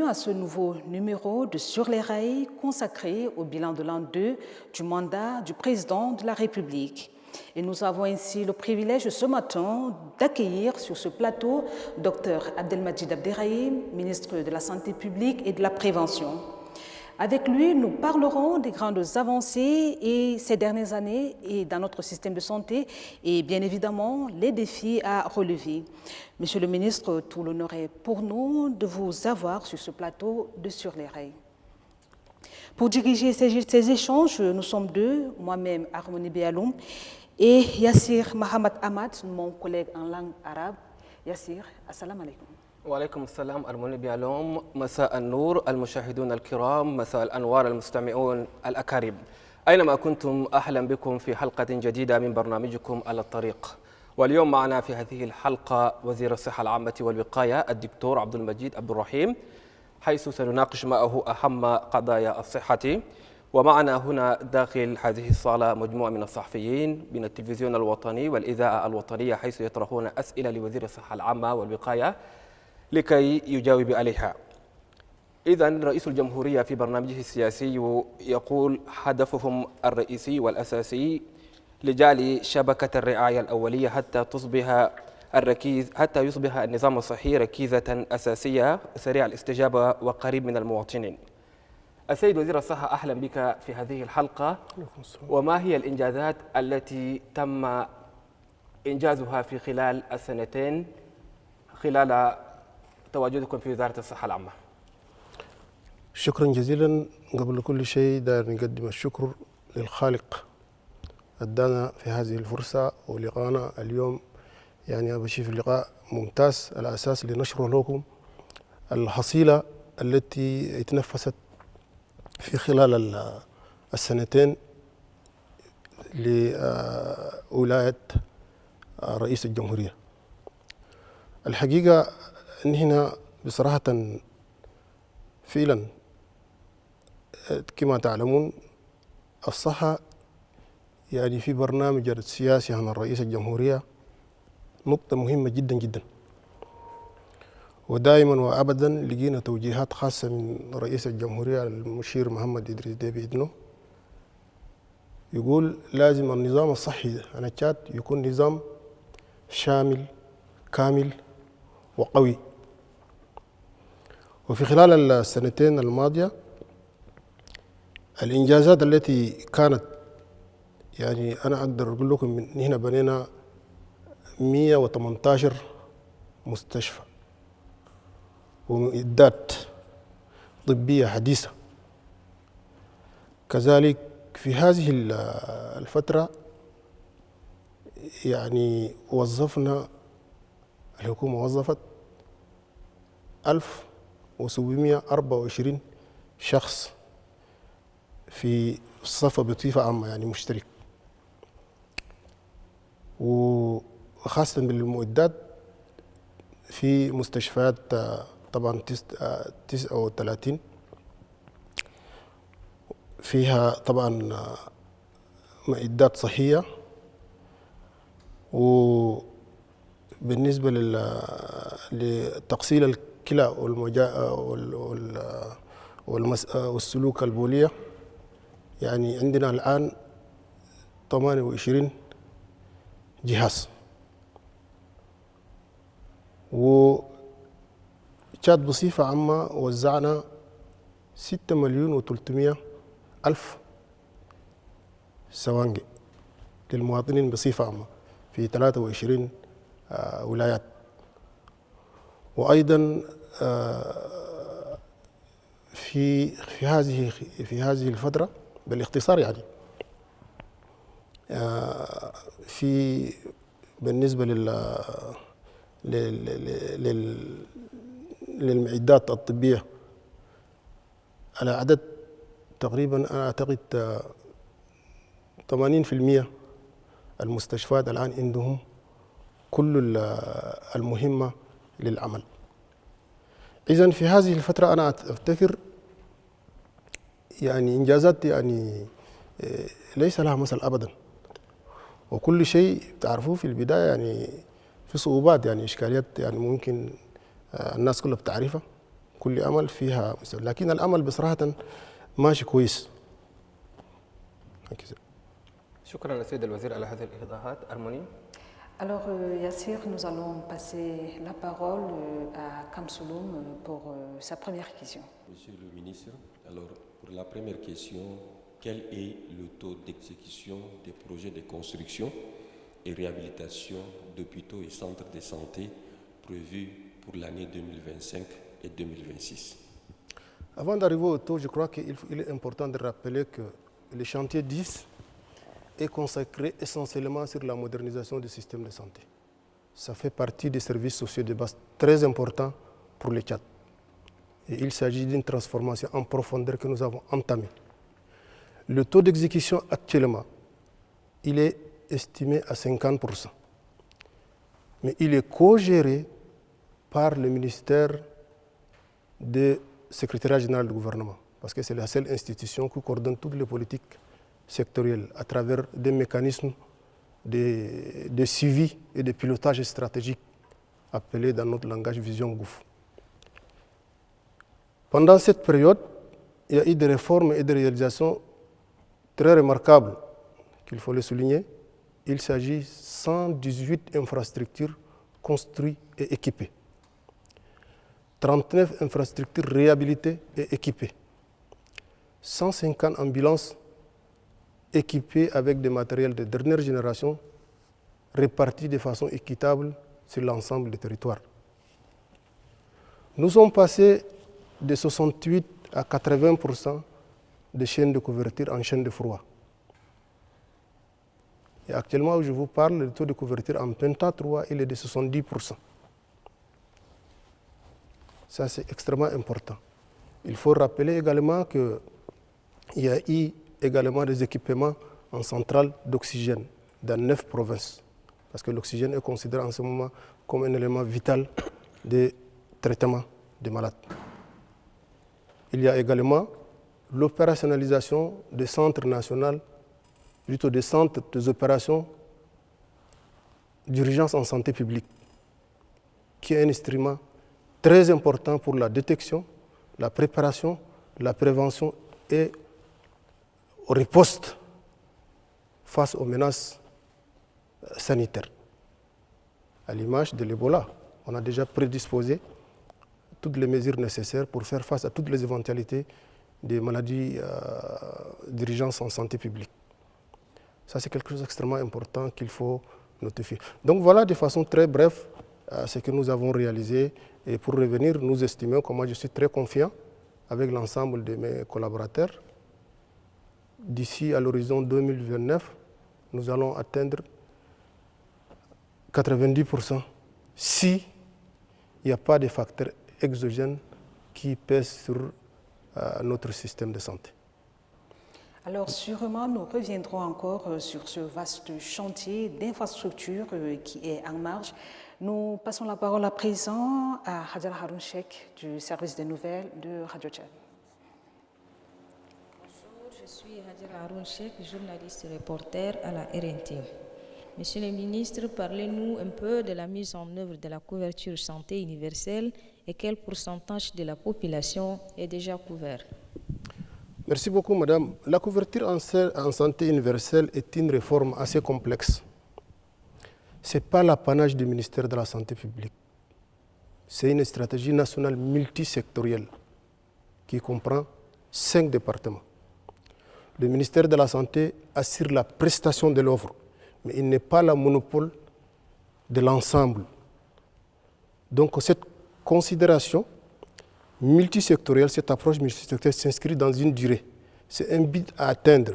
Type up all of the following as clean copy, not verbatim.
à ce nouveau numéro de Sur les rails consacré au bilan de l'an 2 du mandat du président de la République. Et nous avons ainsi le privilège ce matin d'accueillir sur ce plateau Dr Abdelmadjid Abderrahim, ministre de la Santé publique et de la Prévention. Avec lui, nous parlerons des grandes avancées et ces dernières années et dans notre système de santé et bien évidemment les défis à relever. Monsieur le ministre, tout l'honneur est pour nous de vous avoir sur ce plateau de Sur les rails. Pour diriger ces échanges, nous sommes deux, moi-même Harmonie Bialoum et Yassir Mohamed Ahmad, mon collègue en langue arabe. Yassir, assalamu alaikum. وعليكم السلام أرموني بيالوم. مساء النور المشاهدون الكرام، مساء الأنوار المستمعون الأكارم، أينما كنتم أهلا بكم في حلقة جديدة من برنامجكم على الطريق. واليوم معنا في هذه الحلقة وزير الصحة العامة والوقاية الدكتور عبد المجيد عبد الرحيم، حيث سنناقش معه أهم قضايا الصحة. ومعنا هنا داخل هذه الصالة مجموعة من الصحفيين من التلفزيون الوطني والإذاعة الوطنية، حيث يطرحون أسئلة لوزير الصحة العامة والوقاية لكي يجاوب عليها. إذن رئيس الجمهورية في برنامجه السياسي يقول هدفهم الرئيسي والأساسي لجعل شبكة الرعاية الأولية حتى يصبح النظام الصحي ركيزة أساسية سريع الاستجابة وقريب من المواطنين. السيد وزير الصحة، أهلا بك في هذه الحلقة. وما هي الإنجازات التي تم إنجازها في خلال السنتين خلال تواجدكم في وزارة الصحة العامة؟ شكرا جزيلا. قبل كل شيء داير نقدم الشكر للخالق ادانا في هذه الفرصة ولقانا اليوم. يعني بشوف اللقاء ممتاز على أساس لنشر لكم الحصيلة التي اتنفست في خلال السنتين لولاية رئيس الجمهورية. الحقيقة إن هنا بصراحة فعلا كما تعلمون الصحة يعني في برنامج السياسي عن رئيس الجمهورية نقطة مهمة جدا جدا، ودائما وأبدا لقينا توجيهات خاصة من رئيس الجمهورية المشير محمد إدريس ديبي إدنو، يقول لازم النظام الصحي عن تشاد يكون نظام شامل كامل وقوي. وفي خلال السنتين الماضية الإنجازات التي كانت، يعني أنا أقدر أقول لكم من هنا بنينا 118 مستشفى ومعدات طبية حديثة. كذلك في هذه الفترة يعني وظفنا، الحكومة وظفت 1724 شخص في الصفة بصفة عامة، يعني مشترك، وخاصة بالمعدات في مستشفيات طبعا 39 فيها طبعا معدات صحية. وبالنسبة لتقصيل الكلى والسلوك البولية، يعني عندنا الآن 28 جهاز. وشاد بصفة عامة وزعنا 6,300,000 سوانجي للمواطنين بصفة عامة في 23 ولايات. وأيضا في هذه الفترة بالاختصار، يعني في بالنسبة للمعدات الطبية على عدد تقريبا أنا أعتقد 80% المستشفيات الآن عندهم كل المهمة للعمل. إذن في هذه الفترة أنا أفتكر يعني إنجازات يعني ليس لها مثل أبدا. وكل شيء تعرفوه في البداية يعني في صعوبات، يعني إشكاليات، يعني ممكن الناس كلها بتعرفها كل عمل فيها مستوى. لكن العمل بصراحة ماشي كويس. شكرا سيد الوزير على هذه الإيضاحات. أرموني. Alors, Yassir, nous allons passer la parole à Kamsouloum pour sa première question. Monsieur le ministre, alors pour la première question, quel est le taux d'exécution des projets de construction et réhabilitation d'hôpitaux et centres de santé prévus pour l'année 2025 et 2026? Avant d'arriver au taux, je crois qu'il est important de rappeler que le chantier 10 est consacré essentiellement sur la modernisation du système de santé. Ça fait partie des services sociaux de base très importants pour le Tchad. Et il s'agit d'une transformation en profondeur que nous avons entamée. Le taux d'exécution actuellement, il est estimé à 50%. Mais il est co-géré par le ministère du secrétariat général du gouvernement, parce que c'est la seule institution qui coordonne toutes les politiques sectorielles à travers des mécanismes de suivi et de pilotage stratégique appelés dans notre langage Vision Gouffre. Pendant cette période, il y a eu des réformes et des réalisations très remarquables qu'il faut le souligner. Il s'agit de 118 infrastructures construites et équipées, 39 infrastructures réhabilitées et équipées, 150 ambulances équipées avec des matériels de dernière génération répartis de façon équitable sur l'ensemble du territoire. Nous sommes passés de 68 à 80% de chaînes de couverture en chaîne de froid. Et actuellement, où je vous parle, le taux de couverture en Penta 3, il est de 70%. Ça, c'est extrêmement important. Il faut rappeler également qu'il y a eu également des équipements en centrale d'oxygène dans 9 provinces. Parce que l'oxygène est considéré en ce moment comme un élément vital de traitement des malades. Il y a également l'opérationnalisation des centres nationaux, plutôt des centres des opérations d'urgence en santé publique, qui est un instrument très important pour la détection, la préparation, la prévention et riposte face aux menaces sanitaires. À l'image de l'Ebola, on a déjà prédisposé toutes les mesures nécessaires pour faire face à toutes les éventualités des maladies d'urgence en santé publique. Ça, c'est quelque chose d'extrêmement important qu'il faut notifier. Donc voilà, de façon très brève, ce que nous avons réalisé. Et pour revenir, nous estimons que moi, je suis très confiant avec l'ensemble de mes collaborateurs. D'ici à l'horizon 2029, nous allons atteindre 90% si il n'y a pas de facteurs exogènes qui pèsent sur notre système de santé. Alors sûrement, nous reviendrons encore sur ce vaste chantier d'infrastructure qui est en marche. Nous passons la parole à présent à Hadjara Haroun Cheikh du service des nouvelles de Radio Tchad. Bonjour, je suis Hadjara Haroun Cheikh, journaliste et reporter à la RNT. Monsieur le ministre, parlez-nous un peu de la mise en œuvre de la couverture santé universelle et quel pourcentage de la population est déjà couvert? Merci beaucoup, madame. La couverture en santé universelle est une réforme assez complexe. Ce n'est pas l'apanage du ministère de la Santé publique. C'est une stratégie nationale multisectorielle qui comprend 5 départements. Le ministère de la Santé assure la prestation de l'offre, mais il n'est pas le monopole de l'ensemble. Donc cette considération multisectorielle, cette approche multisectorielle s'inscrit dans une durée. C'est un but à atteindre.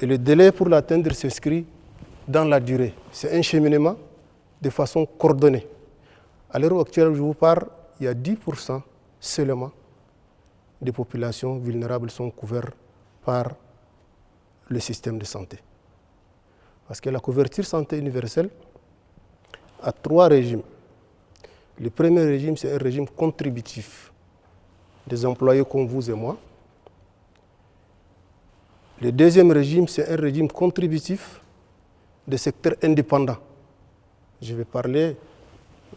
Et le délai pour l'atteindre s'inscrit dans la durée. C'est un cheminement de façon coordonnée. À l'heure actuelle où je vous parle, il y a 10% seulement des populations vulnérables sont couvertes par le système de santé. Parce que la couverture santé universelle a 3 régimes. Le premier régime, c'est un régime contributif des employés comme vous et moi. Le deuxième régime, c'est un régime contributif des secteurs indépendants. Je vais parler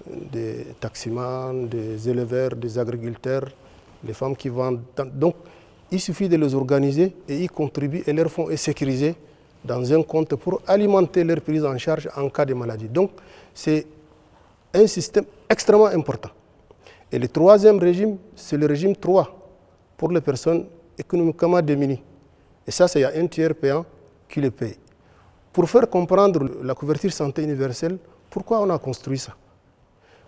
des taximans, des éleveurs, des agriculteurs, les femmes qui vendent. Donc, il suffit de les organiser et ils contribuent et leur fonds est sécurisé dans un compte pour alimenter leur prise en charge en cas de maladie. Donc, c'est un système extrêmement important. Et le troisième régime, c'est le régime 3 pour les personnes économiquement démunies. Et ça, c'est un tiers payant qui le paye. Pour faire comprendre la couverture santé universelle, pourquoi on a construit ça?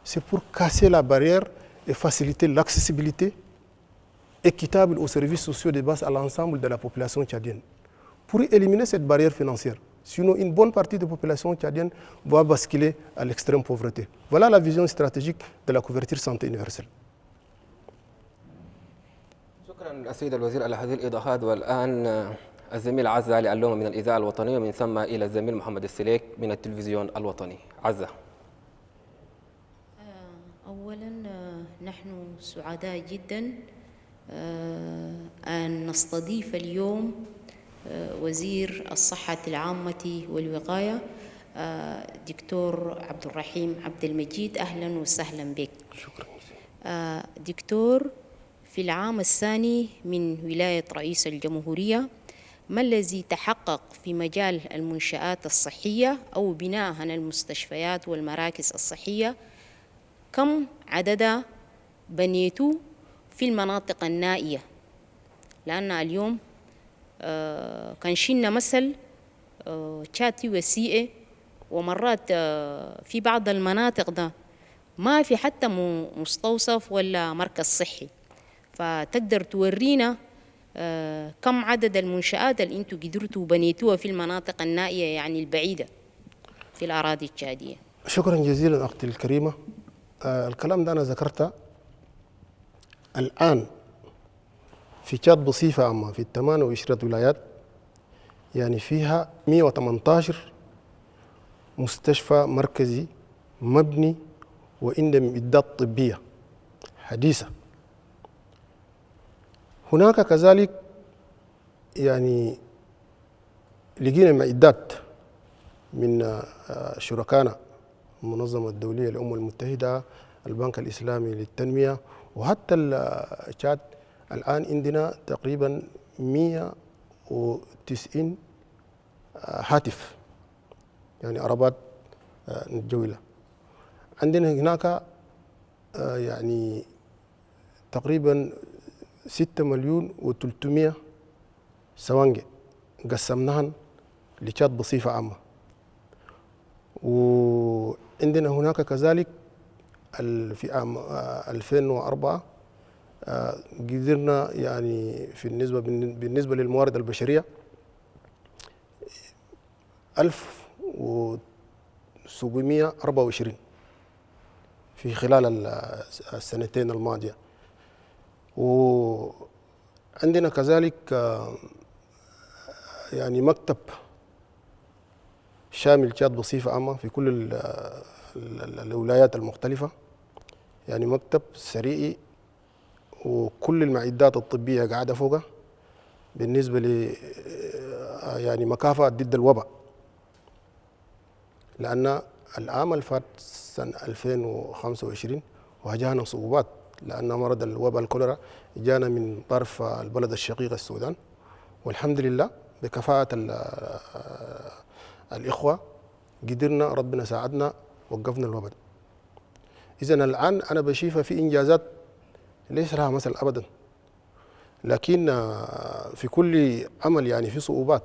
C'est pour casser la barrière et faciliter l'accessibilité équitable aux services sociaux de base à l'ensemble de la population tchadienne. Pour éliminer cette barrière financière. Sinon, une bonne partie de la population tchadienne va basculer à l'extrême pauvreté. Voilà la vision stratégique de la couverture santé universelle. شكرا السيد الوزير على هذه الإيضاحات. والآن الزميل عزة علي علومة من الإذاعة الوطنية، ومن ثم إلى الزميل محمد السليك من التلفزيون الوطني. عزة. أولا نحن سعداء جدا أن نستضيف اليوم وزير الصحة العامة والوقاية دكتور عبد الرحيم عبد المجيد. أهلا وسهلا بك. شكرا. دكتور، في العام الثاني من ولاية رئيس الجمهورية، ما الذي تحقق في مجال المنشآت الصحية أو بناء المستشفيات والمراكز الصحية؟ كم عدد بنيتوا في المناطق النائية؟ لأن اليوم كان شلنا مثل شاتي وسيئة، ومرات في بعض المناطق ده ما في حتى مستوصف ولا مركز صحي. فتقدر تورينا كم عدد المنشآت اللي انتوا قدرتوا بنيتوها في المناطق النائية يعني البعيدة في الأراضي التشادية؟ شكرا جزيلا أختي الكريمة. الكلام ده أنا ذكرته الآن في تشاد بصفة عامة في 28 ولايات، يعني فيها 118 مستشفى مركزي مبني وعنده معدات طبية حديثة. هناك كذلك يعني لقينا معدات من شركائنا المنظمة الدولية للأمم المتحدة، البنك الإسلامي للتنمية، وحتى تشاد الآن عندنا تقريبا 190 هاتف يعني عربات متجولة. عندنا هناك يعني تقريبا 6,300,000 سوانجة قسمناهن لتشاد بصفة عامة. وعندنا هناك كذلك في عام 2004 قدرنا يعني بالنسبة للموارد البشرية 1724 في خلال السنتين الماضية. وعندنا كذلك يعني مكتب شامل تشاد بصفة عامة في كل الولايات المختلفة، يعني مكتب سريعي وكل المعدات الطبية قاعدة فوقها بالنسبة ل يعني مكافأة ضد الوباء. لأن العام الفات سنة 2025 واجهنا صعوبات، لأن مرض الوباء الكوليرا جانا من طرف البلد الشقيق السودان، والحمد لله بكفاءة الإخوة قدرنا، ربنا ساعدنا، وقفنا الوباء. إذن الآن أنا بشوفها في إنجازات ليس لها مثل أبدا، لكن في كل عمل يعني في صعوبات،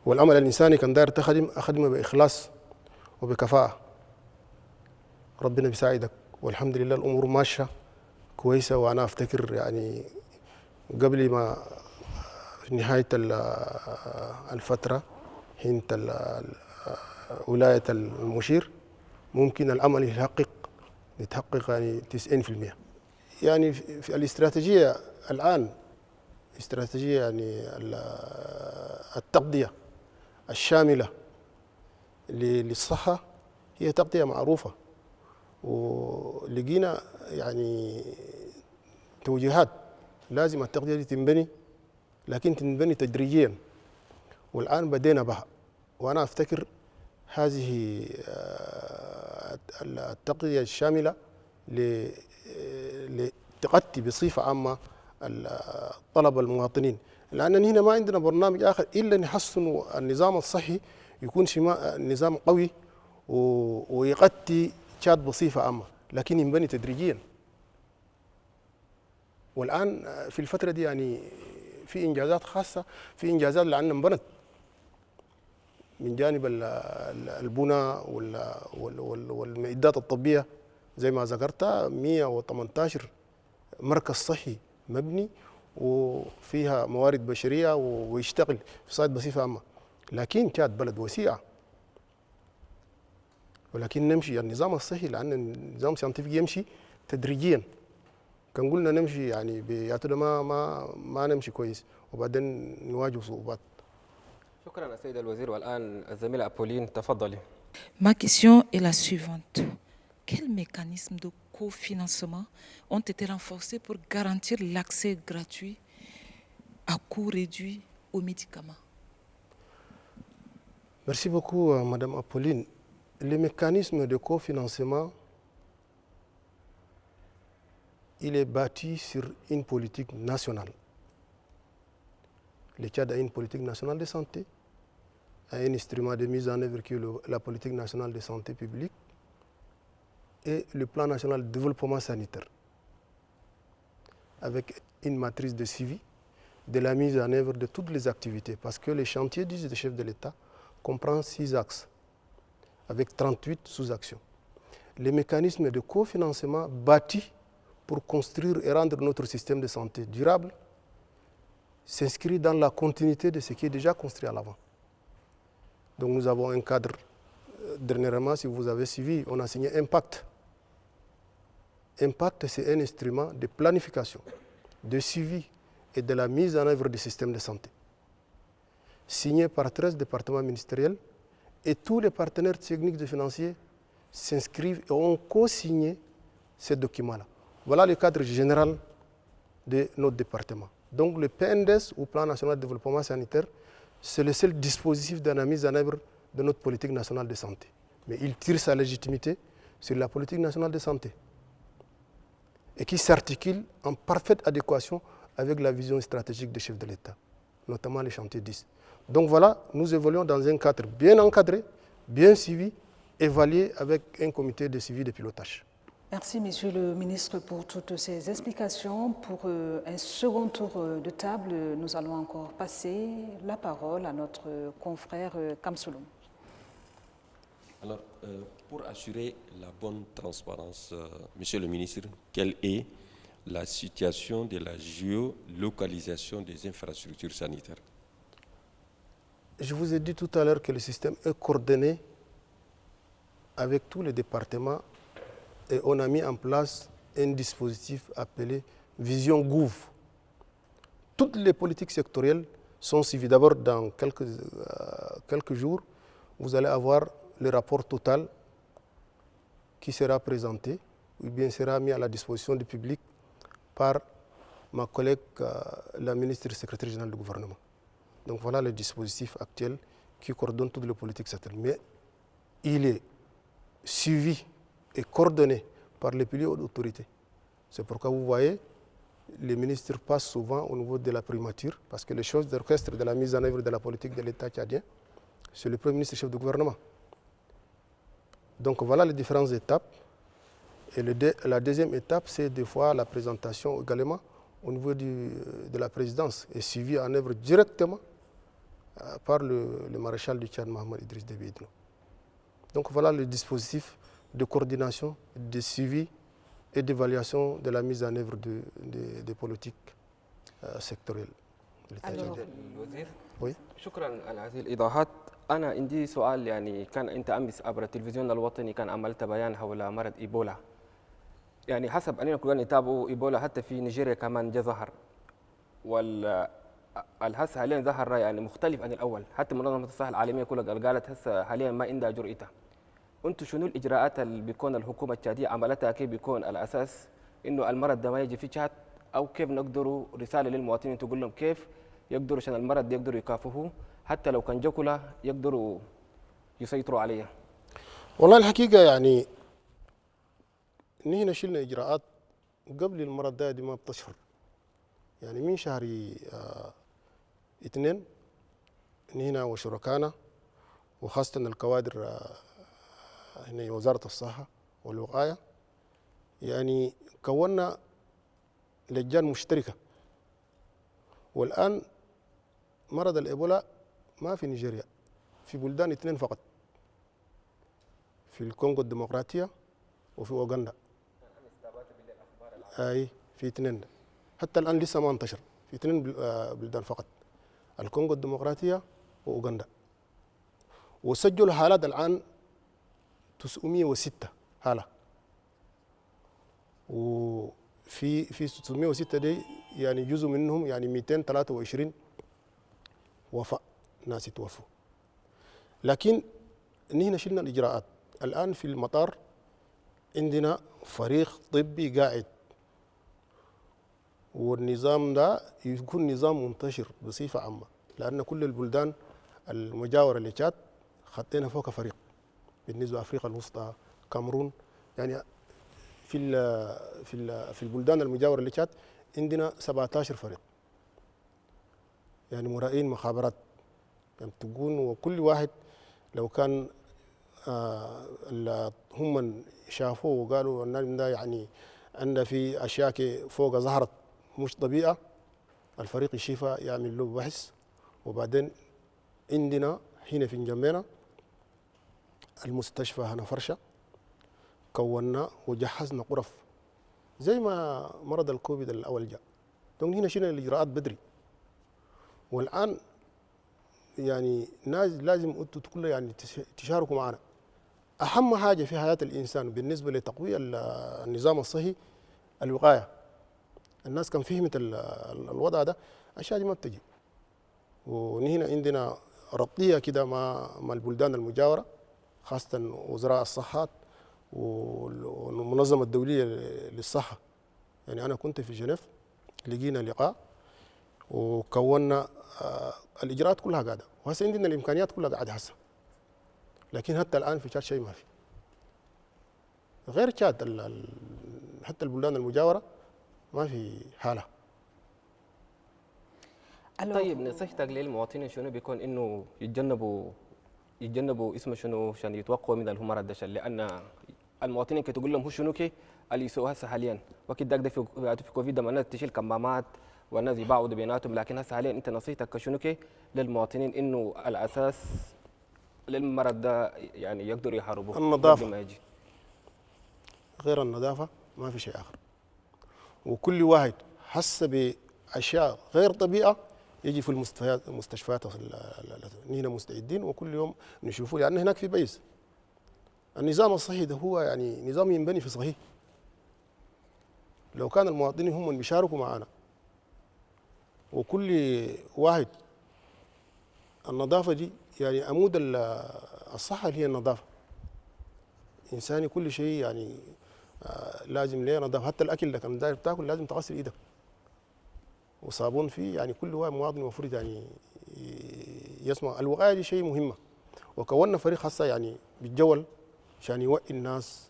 والعمل الإنساني كان داير أخدمه بإخلاص وبكفاءة. ربنا بيساعدك، والحمد لله الأمور ماشية كويسة. وأنا أفتكر يعني قبل ما في نهاية الفترة حين ولاية المشير ممكن العمل يتحقق يعني 90%. يعني في الاستراتيجية الآن استراتيجية يعني التغذية الشاملة للصحة هي تغذية معروفة، ولقينا يعني توجيهات لازم التغذية دي تنبني، لكن تنبني تدريجيا، والآن بدينا بها. وأنا أفتكر هذه التغطية الشاملة لتغطي بصفة عامة طلب المواطنين، لأننا هنا ما عندنا برنامج آخر إلا نحسن النظام الصحي يكون نظام قوي ويغطي تشاد بصفة عامة، لكن ينبني تدريجيا. والآن في الفترة دي يعني في إنجازات خاصة، في إنجازات لأنها انبنت من جانب البناء والمعدات الطبية زي ما ذكرت 118 مركز صحي مبني وفيها موارد بشرية ويشتغل في صعيد بصفة عامة. لكن تشاد بلد وسيعة، ولكن نمشي النظام الصحي لأن النظام الساينتفك يمشي تدريجيا. كان قلنا نمشي يعني بيعتنا ما نمشي كويس وبعدين نواجه صعوبات. شكرا السيد الوزير. والآن الزميلة أبولين تفضلي. Ma question est la suivante. Quels mécanismes de cofinancement ont été renforcés pour garantir l'accès gratuit à coût réduit aux médicaments? Merci beaucoup, Madame Apolline. Les mécanismes de cofinancement, il est bâti sur une politique nationale. Le Tchad a une politique nationale de santé, a un instrument de mise en œuvre qui est la politique nationale de santé publique et le plan national de développement sanitaire, avec une matrice de suivi de la mise en œuvre de toutes les activités, parce que les chantiers du chef de l'État comprend 6 axes, avec 38 sous-actions. Les mécanismes de cofinancement bâtis pour construire et rendre notre système de santé durable s'inscrit dans la continuité de ce qui est déjà construit à l'avant. Donc nous avons un cadre, dernièrement, si vous avez suivi, on a signé Impact. Impact, c'est un instrument de planification, de suivi et de la mise en œuvre du système de santé, signé par 13 départements ministériels, et tous les partenaires techniques et financiers s'inscrivent et ont co-signé ces documents-là. Voilà le cadre général de notre département. Donc le PNDS, ou Plan national de développement sanitaire, c'est le seul dispositif de la mise en œuvre de notre politique nationale de santé. Mais il tire sa légitimité sur la politique nationale de santé et qui s'articule en parfaite adéquation avec la vision stratégique des chefs de l'État, notamment les chantiers 10. Donc voilà, nous évoluons dans un cadre bien encadré, bien suivi, évalué avec un comité de suivi de pilotage. Merci, Monsieur le ministre, pour toutes ces explications. Pour un second tour de table, nous allons encore passer la parole à notre confrère Kamsoulou. Alors, pour assurer la bonne transparence, Monsieur le ministre, quelle est la situation de la géolocalisation des infrastructures sanitaires? Je vous ai dit tout à l'heure que le système est coordonné avec tous les départements et on a mis en place un dispositif appelé Vision Gouv. Toutes les politiques sectorielles sont suivies. D'abord, dans quelques jours, vous allez avoir le rapport total qui sera présenté ou bien sera mis à la disposition du public par ma collègue, la ministre et secrétaire générale du gouvernement. Donc voilà le dispositif actuel qui coordonne toutes les politiques sectorielles. Mais il est suivi et coordonné par les piliers d'autorité. C'est pourquoi vous voyez, les ministres passent souvent au niveau de la primature, parce que les choses d'orchestre de la mise en œuvre de la politique de l'État tchadien, c'est le Premier ministre chef de gouvernement. Donc voilà les différentes étapes. Et la deuxième étape, c'est des fois la présentation également au niveau de la présidence et suivie en œuvre directement par le maréchal du Tchad, Mohamed Idriss Déby Itno. Donc voilà le dispositif de coordination, de suivi et d'évaluation de la mise en œuvre des politiques sectorielles. Oui. شكرا على هذه الإيضاحات. أنا عندي سؤال، يعني كان أنت أمس عبر التلفزيون الوطني كان عملت بيان حول مرض إيبولا. يعني حسب أننا كلنا نتابعوا إيبولا حتى في نيجيريا كمان جاء ظهر، والهسه حاليا ظهر يعني مختلف عن الأول. حتى منظمة الصحة العالمية كلها قالت هسه حاليا ما عندها جرأتها. أنتم شنو الإجراءات اللي بيكون الحكومة التشادية عملتها كيف بيكون على أساس إنه المرض ده ما يجي في تشاد، أو كيف نقدروا رسالة للمواطنين تقول لهم كيف يقدروا عشان المرض يقدروا يكافحوه حتى لو كان جكلة يقدروا يسيطروا عليه؟ والله الحقيقة يعني نحن شلنا إجراءات قبل المرض ده دي ما بتشهر، يعني من شهر 2 نحن وشركائنا وخاصة الكوادر هنا وزارة الصحة والوقاية يعني كونا لجان مشتركة. والآن مرض الإيبولا ما في نيجيريا، في بلدان 2 فقط، في الكونغو الديمقراطية وفي أوغندا. أي في 2 حتى الآن لسه ما انتشر، في 2 بلدان فقط، الكونغو الديمقراطية وأوغندا. وسجلوا حالات الآن 906 حالة، وفي 606 دي يعني جزء منهم يعني 223 وفاة، ناس توفوا. لكن نحن شلنا الإجراءات. الآن في المطار عندنا فريق طبي قاعد، والنظام ده يكون نظام منتشر بصفة عامة، لأن كل البلدان المجاورة لتشاد خطينا فوق فريق. بالنسبة لأفريقيا الوسطى، كامرون، يعني في البلدان المجاورة لتشاد عندنا 17 فريق، يعني مرائين مخابرات يعني تكون، وكل واحد لو كان هم شافوه وقالوا الناس ده يعني عنده في اشياء فوق ظهرت مش طبيعه، الفريق يشوفها يعمل له بحث. وبعدين عندنا هنا في نجمينا المستشفى هنا فرشه كونا وجهزنا غرف زي ما مرض الكوفيد الاول جاء. دونك هنا شلنا الاجراءات بدري. والان يعني ناس لازم انتم كلها يعني تشاركوا معنا. اهم حاجه في حياه الانسان بالنسبه لتقويه النظام الصحي الوقايه. الناس كان فهمت الوضع ده، الاشياء دي ما بتجي. ونحن عندنا ربطيه كده مع البلدان المجاوره، خاصه وزراء الصحه والمنظمه الدوليه للصحه. يعني انا كنت في جنيف، لقينا لقاء وكونا الاجراءات كلها قاعده، وهسه عندنا الامكانيات كلها قاعده هسه. لكن حتى الان في تشاد شيء ما في. غير تشاد حتى البلدان المجاوره ما في حاله. طيب نصيحتك للمواطنين شنو بيكون انه يتجنبوا اسمه شنو عشان يتوقعوا من المرض ده؟ لان المواطنين كي تقول لهم هو شنو كي اللي يسووها هسه حاليا، وقت ده في كوفيد لما الناس تشيل كمامات والناس يباعوا بيناتهم، لكن هسه حاليا انت نصيحتك كشنو كي للمواطنين انه الاساس للمرض ده يعني يقدروا يحاربوه النظافه. ما يجي. غير النظافه ما في شيء اخر. وكل واحد حس باشياء غير طبيعه يجي في المستشفيات نحن مستعدين وكل يوم نشوفه، لان هناك في بيس. النظام الصحي ده هو يعني نظام ينبني في صحيح. لو كان المواطنين هم اللي بيشاركوا معنا وكل واحد، النظافه دي يعني عمود الصحه اللي هي النظافه. انساني كل شيء يعني لازم ليه نظافه. حتى الاكل اللي كان داير بتاكل لازم تغسل ايدك وصابون فيه. يعني كل واحد مواطن المفروض يعني يسمع الوقايه دي شيء مهمه. وكونا فريق خاصه يعني بالجول عشان يوعي الناس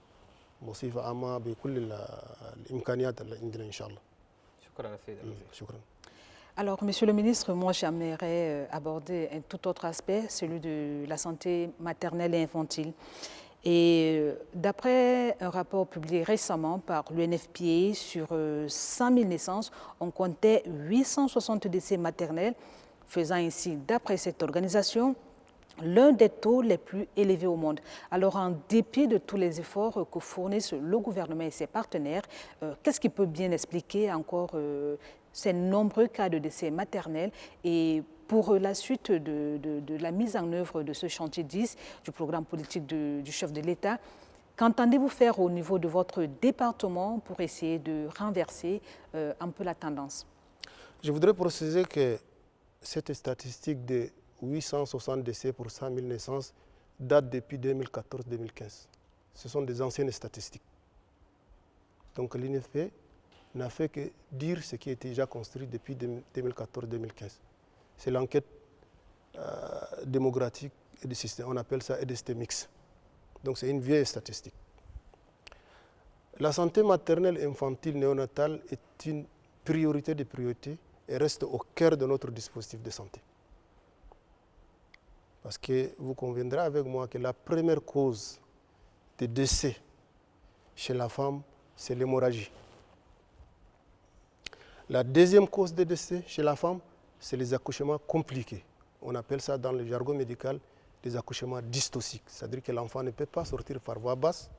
بصفه عامه بكل الامكانيات اللي عندنا ان شاء الله. شكرا سيدي. شكرا. Alors, Monsieur le ministre, moi j'aimerais aborder un tout autre aspect, celui de la santé maternelle et infantile. Et d'après un rapport publié récemment par l'UNFPA sur 100 000 naissances, on comptait 860 décès maternels, faisant ainsi, d'après cette organisation, l'un des taux les plus élevés au monde. Alors, en dépit de tous les efforts que fournissent le gouvernement et ses partenaires, qu'est-ce qui peut bien expliquer encore ces nombreux cas de décès maternels et pour la suite de la mise en œuvre de ce chantier 10 du programme politique du chef de l'État, qu'entendez-vous faire au niveau de votre département pour essayer de renverser un peu la tendance? Je voudrais préciser que cette statistique de 860 décès pour 100 000 naissances date depuis 2014-2015. Ce sont des anciennes statistiques. Donc l'INFP n'a fait que dire ce qui était déjà construit depuis 2014-2015. C'est l'enquête démographique et du système, on appelle ça EDST mix. Donc c'est une vieille statistique. La santé maternelle, infantile, néonatale est une priorité des priorités et reste au cœur de notre dispositif de santé. Parce que vous conviendrez avec moi que la première cause de décès chez la femme, c'est l'hémorragie. La deuxième cause de décès chez la femme, c'est les accouchements compliqués. On appelle ça dans le jargon médical des accouchements dystociques. C'est-à-dire que l'enfant ne peut pas sortir par voie basse.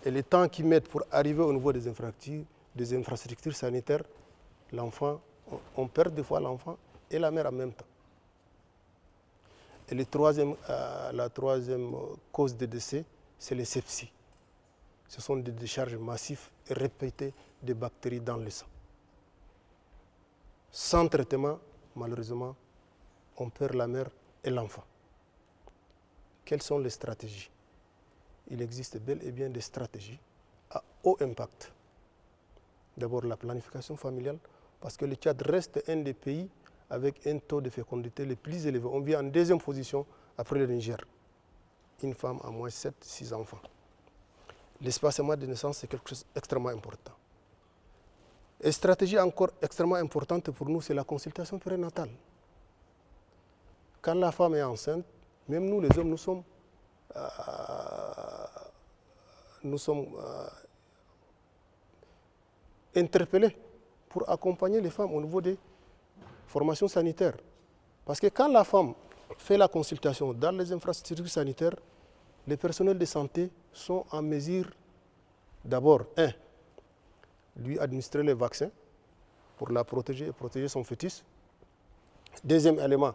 Et le temps qu'ils mettent pour arriver au niveau des infrastructures sanitaires, l'enfant, on perd des fois l'enfant et la mère en même temps. Et la troisième cause de décès, c'est les sepsies. Ce sont des décharges massives et répétées de bactéries dans le sang. Sans traitement, malheureusement, on perd la mère et l'enfant. Quelles sont les stratégies? Il existe bel et bien des stratégies à haut impact. D'abord la planification familiale, parce que le Tchad reste un des pays avec un taux de fécondité le plus élevé. On vient en deuxième position après le Niger. Une femme a moins 7-6 enfants. L'espacement de naissance, c'est quelque chose d'extrêmement important. Et stratégie encore extrêmement importante pour nous, c'est la consultation prénatale. Quand la femme est enceinte, même nous les hommes, nous sommes interpellés pour accompagner les femmes au niveau des formations sanitaires. Parce que quand la femme fait la consultation dans les infrastructures sanitaires, les personnels de santé sont en mesure d'abord, lui administrer les vaccins pour la protéger et protéger son fœtus. Deuxième élément,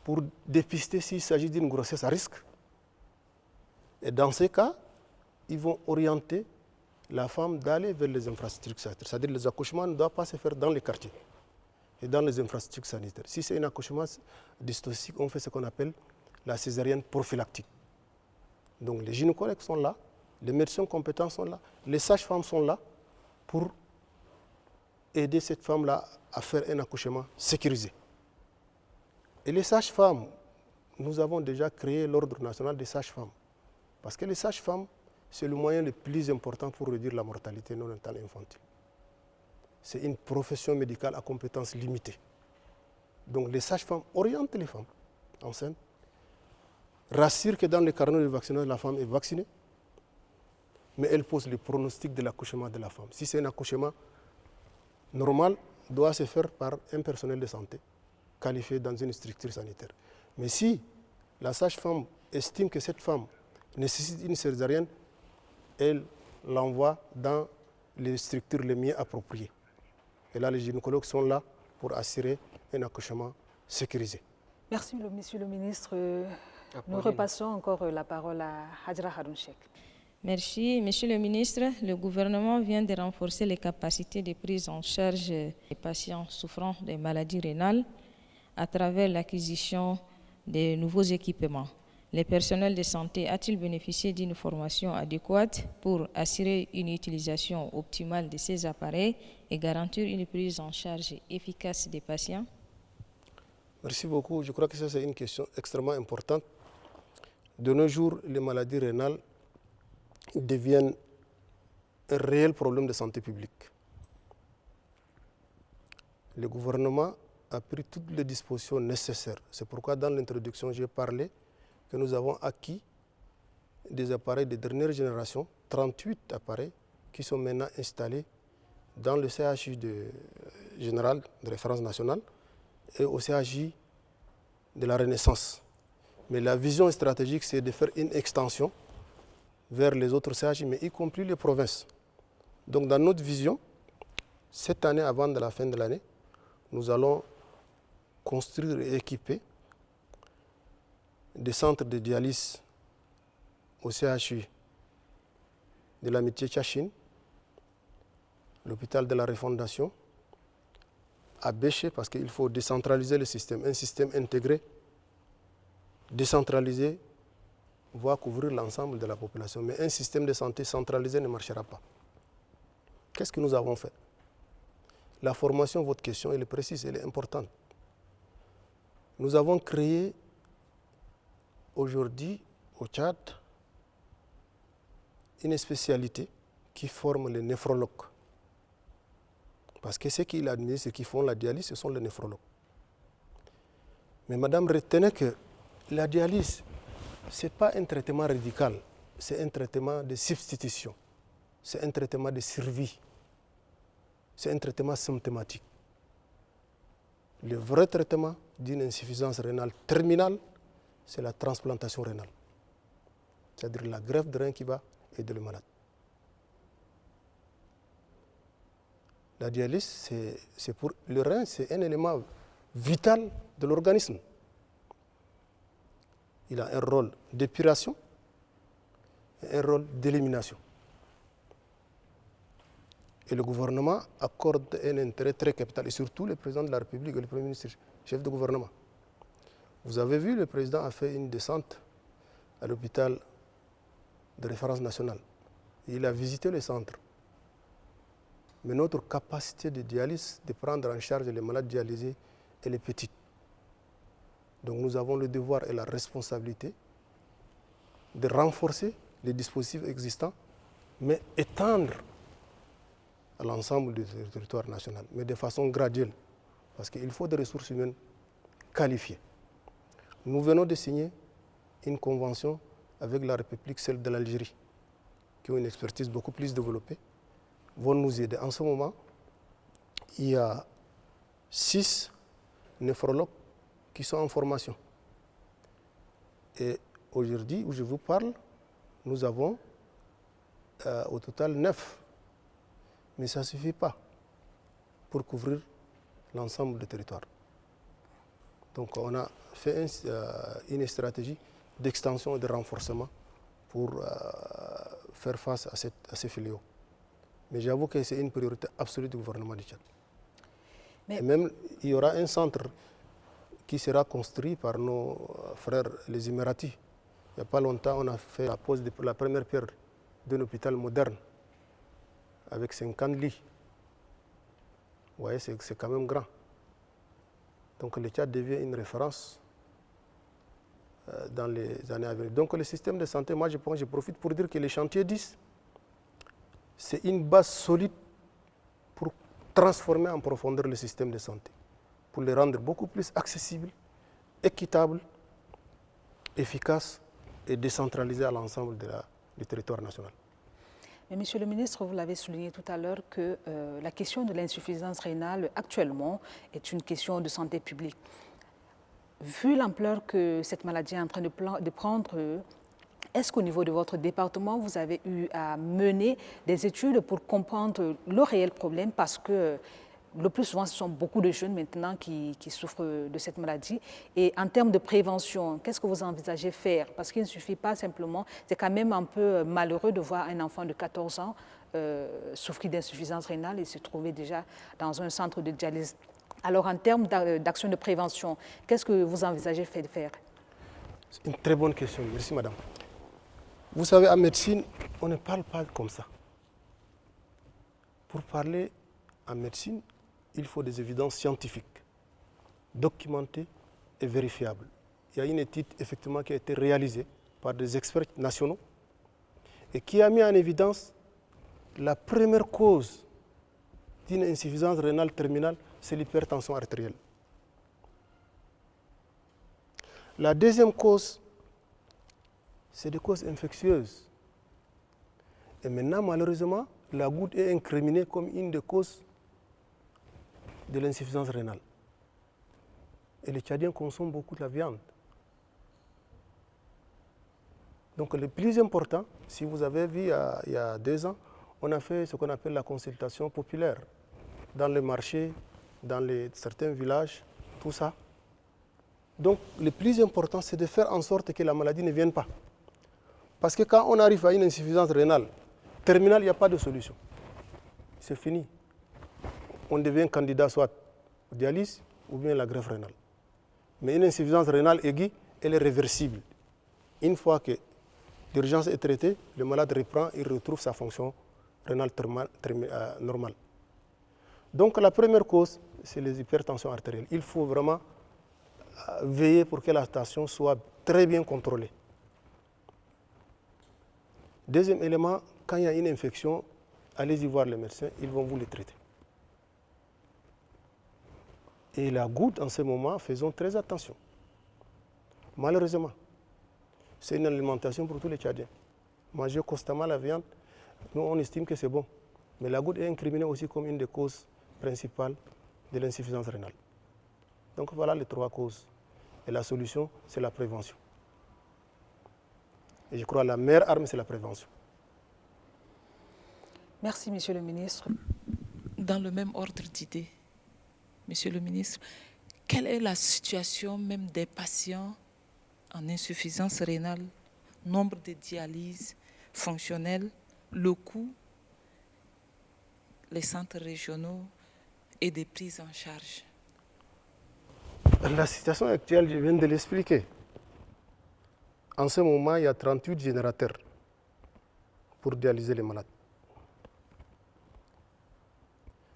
pour dépister s'il s'agit d'une grossesse à risque. Et dans ces cas, ils vont orienter la femme d'aller vers les infrastructures sanitaires. C'est-à-dire que les accouchements ne doivent pas se faire dans les quartiers et dans les infrastructures sanitaires. Si c'est un accouchement dystocique, on fait ce qu'on appelle la césarienne prophylactique. Donc les gynécologues sont là, les médecins compétents sont là, les sages-femmes sont là pour aider cette femme-là à faire un accouchement sécurisé. Et les sages-femmes, nous avons déjà créé l'Ordre national des sages-femmes. Parce que les sages-femmes, c'est le moyen le plus important pour réduire la mortalité néonatale infantile. C'est une profession médicale à compétences limitées. Donc les sages-femmes orientent les femmes enceintes, rassurent que dans le carnet de vaccination, la femme est vaccinée, mais elle pose le pronostic de l'accouchement de la femme. Si c'est un accouchement normal, doit se faire par un personnel de santé qualifié dans une structure sanitaire. Mais si la sage-femme estime que cette femme nécessite une césarienne, elle l'envoie dans les structures les mieux appropriées. Et là, les gynécologues sont là pour assurer un accouchement sécurisé. Merci, monsieur le ministre. Nous repassons encore la parole à Hadjra Haroun Cheikh. Merci. Monsieur le ministre, le gouvernement vient de renforcer les capacités de prise en charge des patients souffrant de maladies rénales à travers l'acquisition de nouveaux équipements. Le personnel de santé a-t-il bénéficié d'une formation adéquate pour assurer une utilisation optimale de ces appareils et garantir une prise en charge efficace des patients? Merci beaucoup. Je crois que ça, c'est une question extrêmement importante. De nos jours, les maladies rénales deviennent un réel problème de santé publique. Le gouvernement a pris toutes les dispositions nécessaires. C'est pourquoi dans l'introduction, j'ai parlé que nous avons acquis des appareils de dernière génération, 38 appareils qui sont maintenant installés dans le CHU général de référence nationale et au CHU de la Renaissance. Mais la vision stratégique, c'est de faire une extension vers les autres CHU, mais y compris les provinces. Donc dans notre vision, cette année, avant de la fin de l'année, nous allons construire et équiper des centres de dialyse au CHU de l'Amitié Tchachine, l'hôpital de la Refondation, à Béché, parce qu'il faut décentraliser le système, un système intégré, décentralisé, va couvrir l'ensemble de la population. Mais un système de santé centralisé ne marchera pas. Qu'est-ce que nous avons fait? La formation, votre question, elle est précise, elle est importante. Nous avons créé aujourd'hui au Tchad une spécialité qui forment les néphrologues. Parce que ceux qui administrent, ceux qui font la dialyse, ce sont les néphrologues. Mais madame, retenez que la dialyse, ce n'est pas un traitement radical, c'est un traitement de substitution, c'est un traitement de survie, c'est un traitement symptomatique. Le vrai traitement d'une insuffisance rénale terminale, c'est la transplantation rénale. C'est-à-dire la greffe de rein qui va aider le malade. La dialyse, c'est pour le rein, c'est un élément vital de l'organisme. Il a un rôle d'épuration et un rôle d'élimination. Et le gouvernement accorde un intérêt très capital, et surtout le président de la République et le Premier ministre, chef de gouvernement. Vous avez vu, le président a fait une descente à l'hôpital de référence nationale. Il a visité le centre. Mais notre capacité de dialyse, de prendre en charge les malades dialysés, elle est petite. Donc nous avons le devoir et la responsabilité de renforcer les dispositifs existants, mais étendre à l'ensemble du territoire national, mais de façon graduelle, parce qu'il faut des ressources humaines qualifiées. Nous venons de signer une convention avec la République, celle de l'Algérie, qui ont une expertise beaucoup plus développée, vont nous aider. En ce moment, il y a 6 néphrologues qui sont en formation. Et aujourd'hui, où je vous parle, nous avons au total 9. Mais ça ne suffit pas pour couvrir l'ensemble du territoire. Donc on a fait une stratégie d'extension et de renforcement pour faire face à ces fléaux. Mais j'avoue que c'est une priorité absolue du gouvernement du Tchad. Et même, il y aura un centre qui sera construit par nos frères les Émiratis. Il n'y a pas longtemps, on a fait la pose de la première pierre d'un hôpital moderne avec 50 lits. Vous voyez, c'est quand même grand. Donc le Tchad devient une référence dans les années à venir. Donc le système de santé, moi je profite pour dire que les chantiers 10, c'est une base solide pour transformer en profondeur le système de santé, pour le rendre beaucoup plus accessible, équitable, efficace et décentralisé à l'ensemble du territoire national. Mais Monsieur le ministre, vous l'avez souligné tout à l'heure que la question de l'insuffisance rénale actuellement est une question de santé publique. Vu l'ampleur que cette maladie est en train de prendre, est-ce qu'au niveau de votre département, vous avez eu à mener des études pour comprendre le réel problème? Parce que le plus souvent, ce sont beaucoup de jeunes maintenant qui souffrent de cette maladie. Et en termes de prévention, qu'est-ce que vous envisagez faire? Parce qu'il ne suffit pas simplement, c'est quand même un peu malheureux de voir un enfant de 14 ans souffrir d'insuffisance rénale et se trouver déjà dans un centre de dialyse. Alors en termes d'action de prévention, qu'est-ce que vous envisagez de faire? C'est une très bonne question, merci madame. Vous savez, en médecine, on ne parle pas comme ça. Pour parler en médecine, il faut des évidences scientifiques, documentées et vérifiables. Il y a une étude effectivement qui a été réalisée par des experts nationaux et qui a mis en évidence la première cause d'une insuffisance rénale terminale, c'est l'hypertension artérielle. La deuxième cause, c'est des causes infectieuses. Et maintenant, malheureusement, la goutte est incriminée comme une des causes de l'insuffisance rénale. Et les Tchadiens consomment beaucoup de la viande. Donc le plus important, si vous avez vu il y a 2 ans, on a fait ce qu'on appelle la consultation populaire dans les marchés, dans certains villages, tout ça. Donc le plus important, c'est de faire en sorte que la maladie ne vienne pas. Parce que quand on arrive à une insuffisance rénale terminale, il n'y a pas de solution. C'est fini. On devient candidat soit au dialyse ou bien à la greffe rénale. Mais une insuffisance rénale aiguë, elle est réversible. Une fois que l'urgence est traitée, le malade reprend, il retrouve sa fonction rénale normale. Donc la première cause, c'est les hypertensions artérielles. Il faut vraiment veiller pour que la tension soit très bien contrôlée. Deuxième élément, quand il y a une infection, allez-y voir les médecins, ils vont vous les traiter. Et la goutte, en ce moment, faisons très attention. Malheureusement, c'est une alimentation pour tous les Tchadiens. Manger constamment la viande, nous on estime que c'est bon. Mais la goutte est incriminée aussi comme une des causes principales de l'insuffisance rénale. Donc voilà les 3 causes. Et la solution, c'est la prévention. Et je crois que la meilleure arme, c'est la prévention. Merci, Monsieur le ministre. Dans le même ordre d'idée, Monsieur le ministre, quelle est la situation même des patients en insuffisance rénale, nombre de dialyses fonctionnelles, le coût, les centres régionaux et des prises en charge? La situation actuelle, je viens de l'expliquer. En ce moment, il y a 38 générateurs pour dialyser les malades.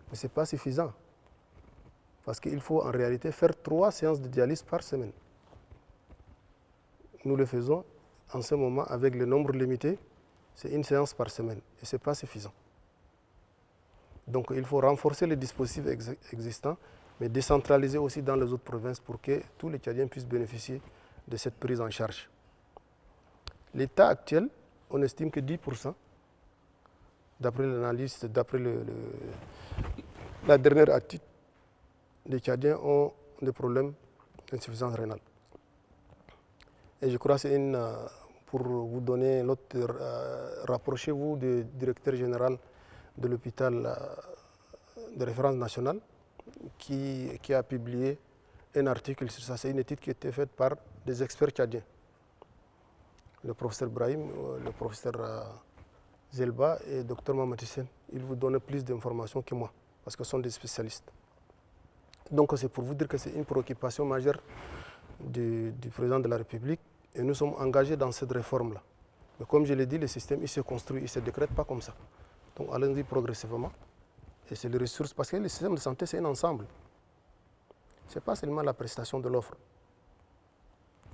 Mais ce n'est pas suffisant. Parce qu'il faut en réalité faire 3 séances de dialyse par semaine. Nous le faisons en ce moment avec le nombre limité, c'est 1 séance par semaine et ce n'est pas suffisant. Donc il faut renforcer les dispositifs existants, mais décentraliser aussi dans les autres provinces pour que tous les Tchadiens puissent bénéficier de cette prise en charge. L'état actuel, on estime que 10%, d'après l'analyse, d'après la dernière étude, les Tchadiens ont des problèmes d'insuffisance rénale. Et je crois que c'est pour vous donner une autre, rapprochez-vous du directeur général de l'hôpital de référence nationale qui a publié un article sur ça. C'est une étude qui a été faite par des experts tchadiens. Le professeur Brahim, le professeur Zelba et le docteur Mohamed Hissène. Ils vous donnent plus d'informations que moi, parce que ce sont des spécialistes. Donc c'est pour vous dire que c'est une préoccupation majeure du président de la République et nous sommes engagés dans cette réforme-là. Mais comme je l'ai dit, le système il se construit, il ne se décrète pas comme ça. Donc allons-y progressivement. Et c'est les ressources, parce que le système de santé, c'est un ensemble. Ce n'est pas seulement la prestation de l'offre.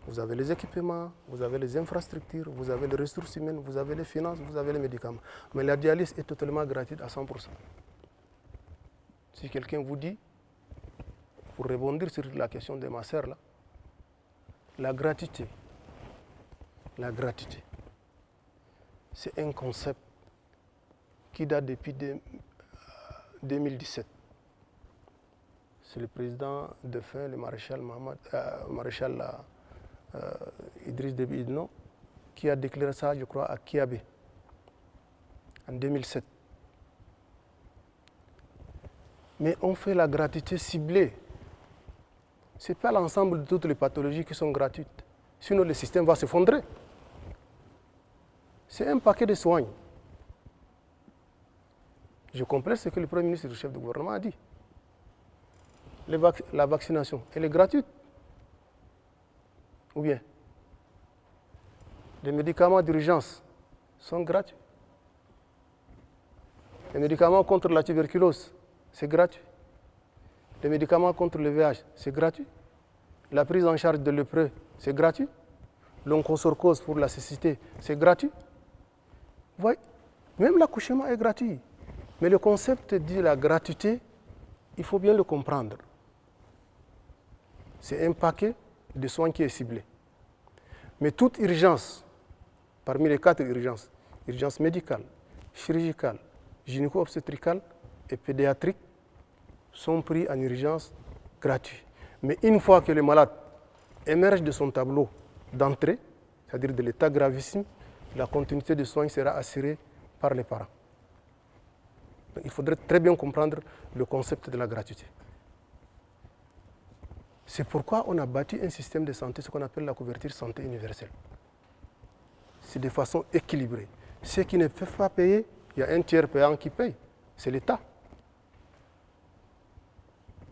Vous avez les équipements, vous avez les infrastructures, vous avez les ressources humaines, vous avez les finances, vous avez les médicaments. Mais la dialyse est totalement gratuite à 100%. Si quelqu'un vous dit, pour rebondir sur la question de ma sœur, là, la gratuité, c'est un concept qui date depuis 2017. C'est le président de fin, le maréchal Idriss Déby Itno, qui a déclaré ça, je crois, à Kiabé, en 2007. Mais on fait la gratuité ciblée. Ce n'est pas l'ensemble de toutes les pathologies qui sont gratuites. Sinon, le système va s'effondrer. C'est un paquet de soins. Je complète ce que le Premier ministre et le chef du gouvernement a dit. La vaccination, elle est gratuite. Ou bien, les médicaments d'urgence sont gratuits. Les médicaments contre la tuberculose, c'est gratuit. Les médicaments contre le VIH, c'est gratuit. La prise en charge de lépreux, c'est gratuit. L'onchocercose pour la cécité, c'est gratuit. Vous voyez, même l'accouchement est gratuit. Mais le concept de la gratuité, il faut bien le comprendre. C'est un paquet de soins qui est ciblé. Mais toute urgence, parmi les 4 urgences, urgence médicale, chirurgicale, gynéco-obstétricale et pédiatrique, sont pris en urgence gratuite. Mais une fois que le malade émerge de son tableau d'entrée, c'est-à-dire de l'état gravissime, la continuité des soins sera assurée par les parents. Donc, il faudrait très bien comprendre le concept de la gratuité. C'est pourquoi on a bâti un système de santé, ce qu'on appelle la couverture santé universelle. C'est de façon équilibrée. Ceux qui ne peuvent pas payer, il y a un tiers payant qui paye, c'est l'État.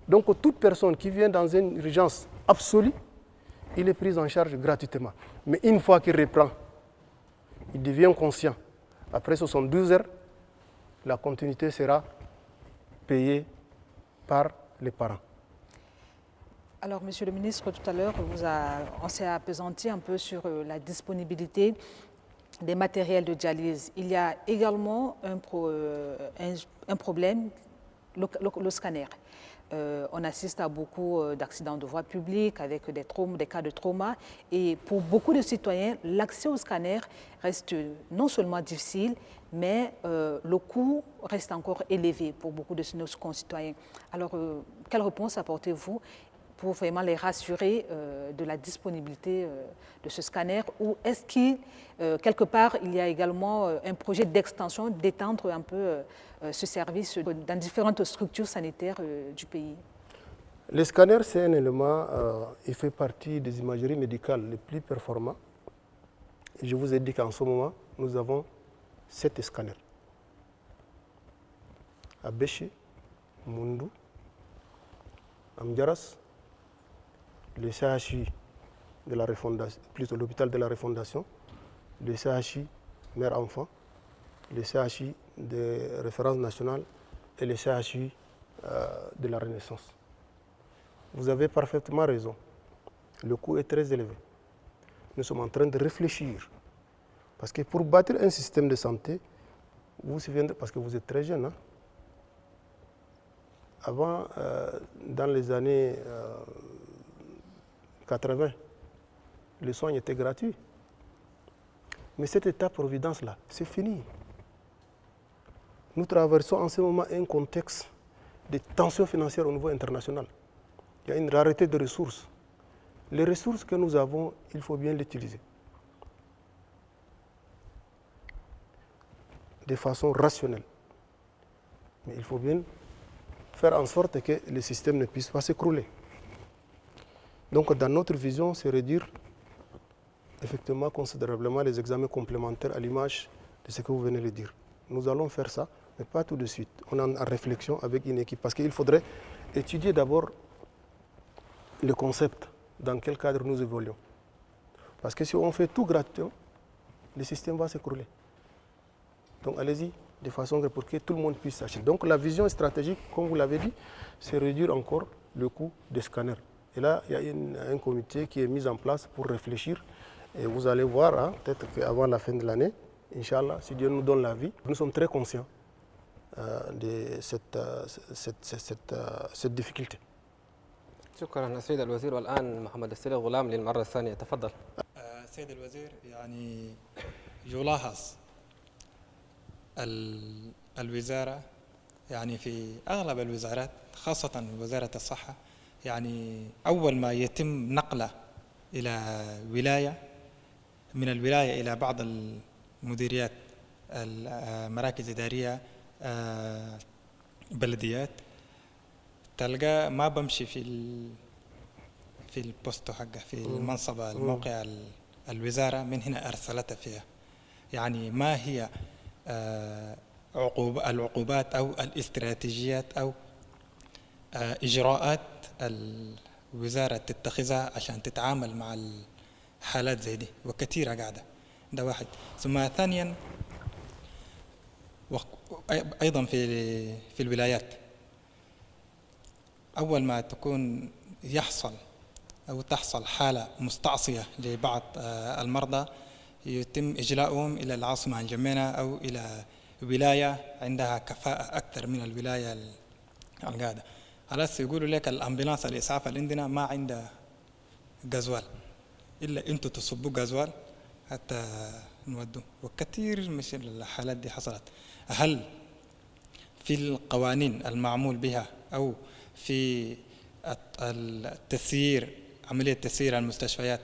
Donc toute personne qui vient dans une urgence absolue, il est pris en charge gratuitement. Mais une fois qu'il reprend, il devient conscient. Après 72 heures, la continuité sera payée par les parents. Alors, Monsieur le ministre, tout à l'heure, on s'est appesanti un peu sur la disponibilité des matériels de dialyse. Il y a également un problème, le scanner. On assiste à beaucoup d'accidents de voie publique avec des cas de trauma. Et pour beaucoup de citoyens, l'accès au scanner reste non seulement difficile, mais le coût reste encore élevé pour beaucoup de nos concitoyens. Alors, quelle réponse apportez-vous pour vraiment les rassurer de la disponibilité de ce scanner, ou est-ce qu'il, quelque part, il y a également un projet d'extension, d'étendre un peu ce service dans différentes structures sanitaires du pays? Le scanner, c'est un élément, il fait partie des imageries médicales les plus performants. Et je vous ai dit qu'en ce moment, nous avons 7 scanners. À Béché, Mundu, Amdiaras, le CHI de la refondation, plutôt l'hôpital de la refondation, le CHI mère-enfant, le CHI de référence nationale et le CHI de la Renaissance. Vous avez parfaitement raison. Le coût est très élevé. Nous sommes en train de réfléchir. Parce que pour bâtir un système de santé, vous vous souvenez, parce que vous êtes très jeune, hein? Avant, dans les années 80, les soins étaient gratuits. Mais cet état-providence-là, c'est fini. Nous traversons en ce moment un contexte de tensions financières au niveau international. Il y a une rareté de ressources. Les ressources que nous avons, il faut bien les utiliser de façon rationnelle. Mais il faut bien faire en sorte que le système ne puisse pas s'écrouler. Donc, dans notre vision, c'est réduire effectivement considérablement les examens complémentaires à l'image de ce que vous venez de dire. Nous allons faire ça, mais pas tout de suite. On est en réflexion avec une équipe parce qu'il faudrait étudier d'abord le concept, dans quel cadre nous évoluons. Parce que si on fait tout gratuitement, le système va s'écrouler. Donc allez-y, de façon pour que tout le monde puisse acheter. Donc la vision stratégique, comme vous l'avez dit, c'est réduire encore le coût des scanners. Et là, il y a un comité qui est mis en place pour réfléchir. Et vous allez voir, hein, peut-être qu'avant la fin de l'année, Inch'Allah, si Dieu nous donne la vie, nous sommes très conscients de cette difficulté. شكرا السيد الوزير. والآن محمد السيد غلام للمرة الثانية، تفضل. السيد الوزير، يعني يلاحظ الوزارة يعني في أغلب الوزارات خاصة وزارة الصحة، يعني أول ما يتم نقله إلى ولاية، من الولاية إلى بعض المديريات المراكز إدارية بلديات، تلقى ما بمشي في البوست حقه، في المنصب الموقع الوزارة من هنا أرسلته فيها. يعني ما هي العقوبات أو الاستراتيجيات أو إجراءات الوزارة تتخذها عشان تتعامل مع الحالات زي دي، وكثيرة قاعدة. ده واحد. ثم ثانيا أيضا في الولايات، أول ما تكون يحصل أو تحصل حالة مستعصية لبعض المرضى، يتم إجلاؤهم إلى العاصمة الجمينة أو إلى ولاية عندها كفاءة أكثر من الولاية القاعدة. خلاص يقولوا لك الأمبولانس الإسعاف اللي عندنا ما عنده غازوال، إلا أنتوا تصبوا غازوال حتى نودوه. وكثير مش الحالات دي حصلت. هل في القوانين المعمول بها أو في التسيير، عملية تسيير المستشفيات،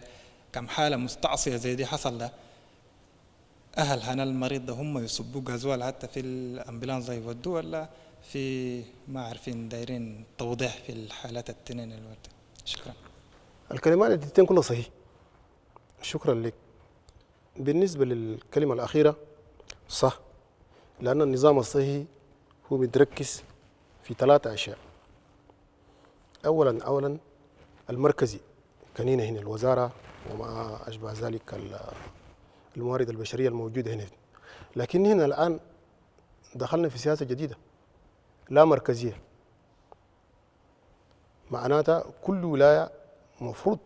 كم حالة مستعصية زي دي حصل ده؟ أهل هنا المريض ده هم يصبوا غازوال حتى في الأمبولانس زي يودوه، ولا في ما عارفين دايرين توضيح في الحالات التنين الورد؟ شكرا. الكلمات التي كلها صحيح. شكرا لك. بالنسبة للكلمة الأخيرة صح، لأن النظام الصحي هو بيتركز في 3 أشياء. أولا المركزي كان هنا الوزارة وما أشبه ذلك الموارد البشرية الموجودة هنا. لكن هنا الآن دخلنا في سياسة جديدة لا مركزية، معناتها كل ولاية مفروض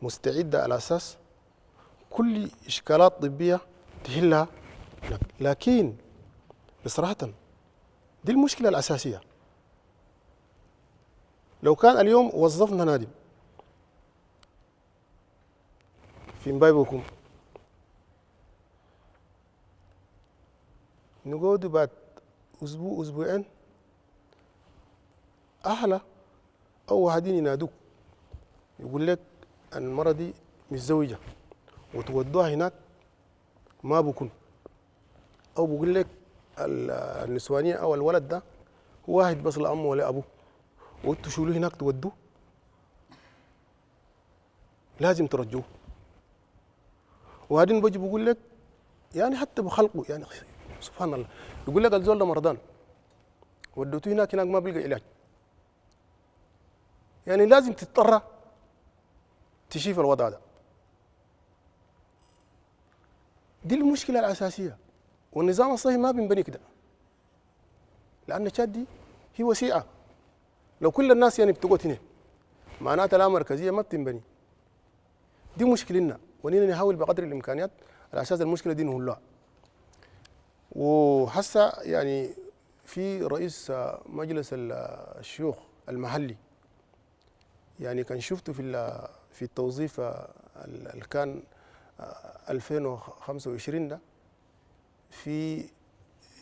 مستعدة على أساس كل إشكالات طبية تحلها هناك. لكن بصراحة دي المشكلة الأساسية. لو كان اليوم وظفنا نادم في مبايبكم نقعد بعد أسبوع أسبوعين أهلا أو واحدين ينادوك يقول لك المرة دي متزوجة وتودوها هناك ما بكون، أو بقول لك النسوانية أو الولد ده واحد بس لا أمه ولا أبوه وانتوا شولوه هناك تودوه، لازم ترجوه. وهذين بيجي بقول لك يعني حتى بخلقه يعني سبحان الله يقول لك الزول ده مرضان ودوتوه هناك ما بيلقى علاج، يعني لازم تضطر تشيف الوضع ده. دي المشكلة الأساسية، والنظام الصحي ما بينبني كده، لأن تشاد دي هي وسيعة. لو كل الناس يعني بتقعد هنا معناتها لا مركزية ما بتنبني. دي مشكلتنا ونحن نحاول بقدر الإمكانيات على أساس المشكلة دي نحلها. وحسا يعني في رئيس مجلس الشيوخ المحلي يعني كان شفته في التوظيف اللي كان 2025 ده في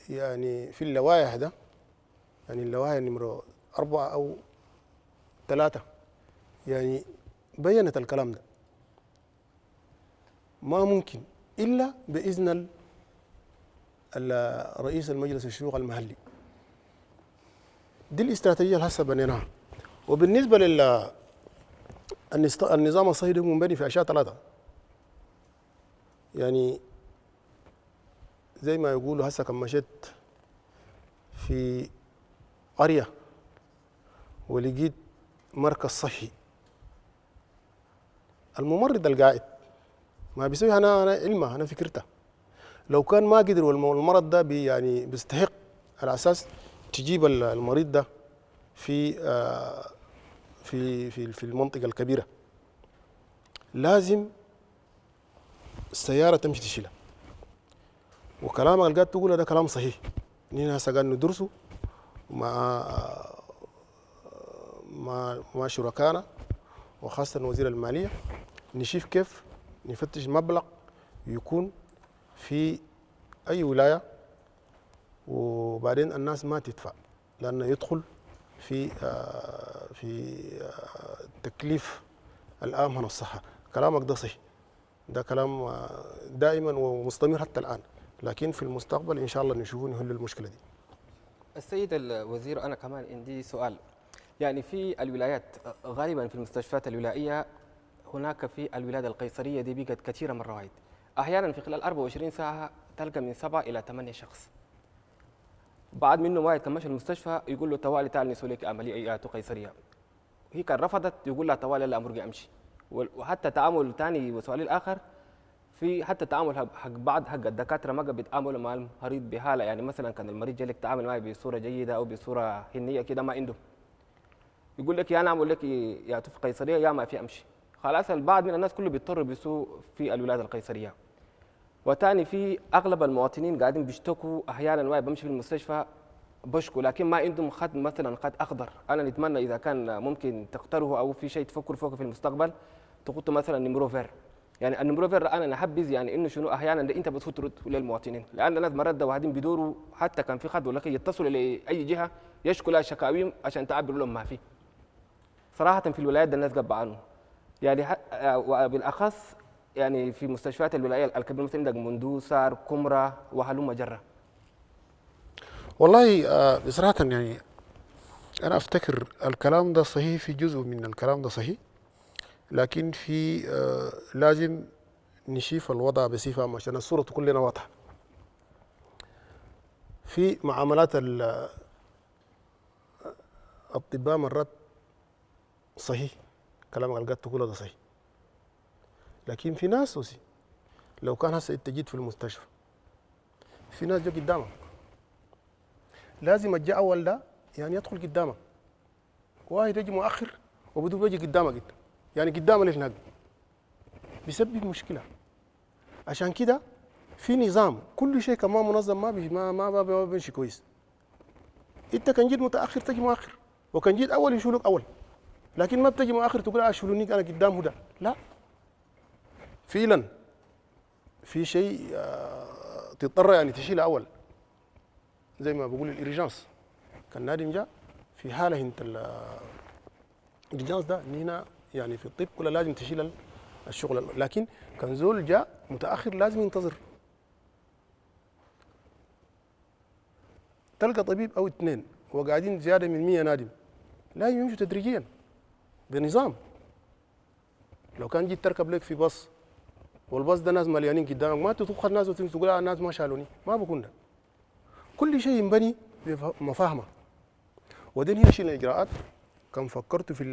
يعني في اللوائح ده، يعني اللوائح نمرة 4 أو 3 يعني بيّنت الكلام ده. ما ممكن إلا بإذن رئيس المجلس الشيوخ المحلي. دي الاستراتيجية اللي هسه بنيناها. وبالنسبة النظام الصحي ده منبني في أشياء 3، يعني زي ما يقولوا هسه كم مشيت في قرية ولقيت مركز صحي، الممرض القائد ما بيسوي أنا علمه أنا فكرته، لو كان ما قدر والمرض ده يعني بيستحق على أساس تجيب المريض ده في في المنطقة الكبيرة لازم السيارة تمشي تشيلها. وكلامك اللي قاعد تقوله ده كلام صحيح، نحن هسه قاعد ندرسه مع شركائنا وخاصة وزير المالية، نشوف كيف نفتش مبلغ يكون في أي ولاية وبعدين الناس ما تدفع، لأنه يدخل في تكليف الآمن الصحة. كلامك ده صحيح، ده كلام دائما ومستمر حتى الآن، لكن في المستقبل إن شاء الله نشوفه نحل المشكلة دي. السيد الوزير أنا كمان عندي سؤال، يعني في الولايات غالبا في المستشفيات الولائية هناك في الولادة القيصرية دي بقت كثيرة من الروائد، أحيانا في خلال 24 ساعة تلقى من 7 إلى 8 شخص، بعد منه واحد كان ماشي المستشفى يقول له توالي تعال نسوي لك عملية قيصرية، هي كان رفضت يقول لها توالي لا أمرقي أمشي. وحتى تعامل ثاني وسؤالي الآخر في حتى تعامل حق بعض حق الدكاترة ما بيتعاملوا مع المريض بحالة، يعني مثلا كان المريض جاي لك تعامل معي بصورة جيدة أو بصورة هنية كده ما عنده، يقول لك يا أنا أعمل لك يا في قيصرية يا ما في أمشي. خلاص البعض من الناس كله بيضطروا بيسووا في الولادة القيصرية. وثاني في أغلب المواطنين قاعدين بيشتكوا أحيانا واحد بمشي في المستشفى بشكوا لكن ما عندهم خط مثلا خط أخضر، أنا نتمنى إذا كان ممكن تقترحوا أو في شيء تفكروا فوق في المستقبل تحطوا مثلا نمرو فير، يعني النمرو فير أنا نحبذ يعني إنه شنو أحيانا أنت بتفوت ترد للمواطنين، لأن الناس مرات ده واحدين بيدوروا حتى كان في خط ولا يتصلوا لأي جهة يشكوا لها شكاويهم عشان تعبروا لهم ما في. صراحة في الولايات ده الناس قبعوا عنه، يعني وبالأخص يعني في مستشفيات الولاية الكبيرة مثل عندك مندوسار كمرة وهلوم جرة. والله بصراحة يعني أنا أفتكر الكلام ده صحيح، في جزء من الكلام ده صحيح، لكن في لازم نشوف الوضع بصفة عامة عشان الصورة تكون لنا واضحة. في معاملات الأطباء مرات صحيح كلامك اللي قاعد تقوله ده صحيح، لكن في ناس وسي لو كان هسه انت جيت في المستشفى في ناس جو قدامك لازم الجاء اول ده يعني يدخل قدامك، واحد يجي مؤخر وبدو يجي قدامك انت يعني قدام اللي هناك بيسبب مشكله. عشان كده في نظام، كل شيء كمان منظم ما بيمشي كويس. انت كان جيت متاخر تجي مؤخر، وكان جيت اول يشيلوك اول، لكن ما بتجي مؤخر تقول شيلوني انا قدام هدى. لا، فعلا في شيء تضطر يعني تشيل اول، زي ما بقول الاريجانس. كان نادم جاء في حاله انت الاريجانس ده هنا يعني في الطب كله لازم تشيل الشغل، لكن كان زول جاء متاخر لازم ينتظر. تلقى طبيب او اثنين وقاعدين زياده من 100 نادم، لازم يمشوا تدريجيا بنظام. لو كان جيت تركب لك في باص والباص ده ناس مليانين قدامك، ما تدخل الناس وتقول الناس ما شالوني، ما بكون ده. كل شيء ينبني بمفاهمه. ودين هي شيء الاجراءات. كان فكرت في